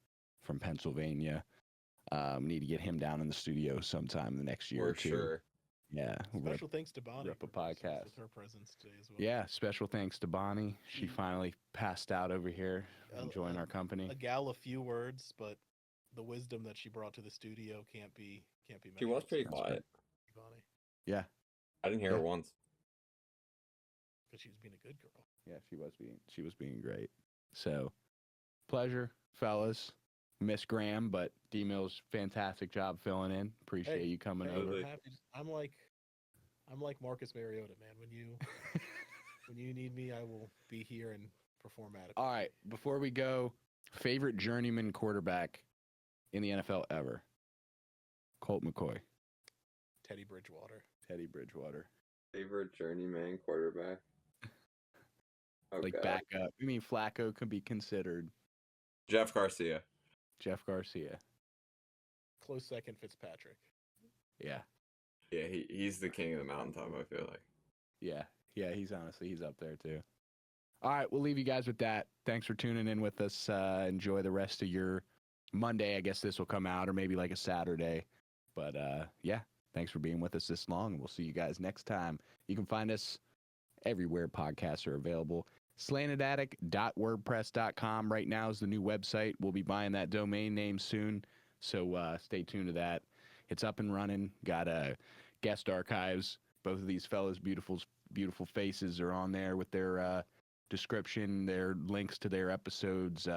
from Pennsylvania. Need to get him down in the studio sometime the next year or two. Sure. Yeah. Special thanks to Bonnie for podcast. With her presence today as well. Yeah, special thanks to Bonnie. She finally passed out over here, enjoying our company. A gal of few words, but the wisdom that she brought to the studio can't be measured. She was pretty quiet. Bonnie. Yeah. I didn't hear her once. But she was being a good girl. Yeah, she was being great. So, pleasure, fellas. Miss Graham, but D-Mill's fantastic job filling in. Appreciate you coming over. I'm like Marcus Mariota, man. When you need me, I will be here and perform adequately. All right, before we go, favorite journeyman quarterback in the NFL ever? Colt McCoy. Teddy Bridgewater. Favorite journeyman quarterback? Like backup. I mean, Flacco could be considered. Jeff Garcia. Close second, Fitzpatrick. Yeah. Yeah, he's the king of the mountaintop, I feel like. Yeah, he's up there too. All right, we'll leave you guys with that. Thanks for tuning in with us. Enjoy the rest of your Monday. I guess this will come out, or maybe like a Saturday. But thanks for being with us this long. We'll see you guys next time. You can find us everywhere podcasts are available. SlantedAttic.wordpress.com right now is the new website. We'll be buying that domain name soon, so stay tuned to that. It's up and running. Got guest archives. Both of these fellas' beautiful faces are on there with their description, their links to their episodes,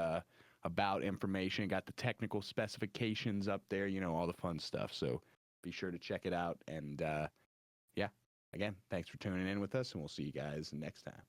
about information. Got the technical specifications up there, all the fun stuff. So be sure to check it out. And again, thanks for tuning in with us, and we'll see you guys next time.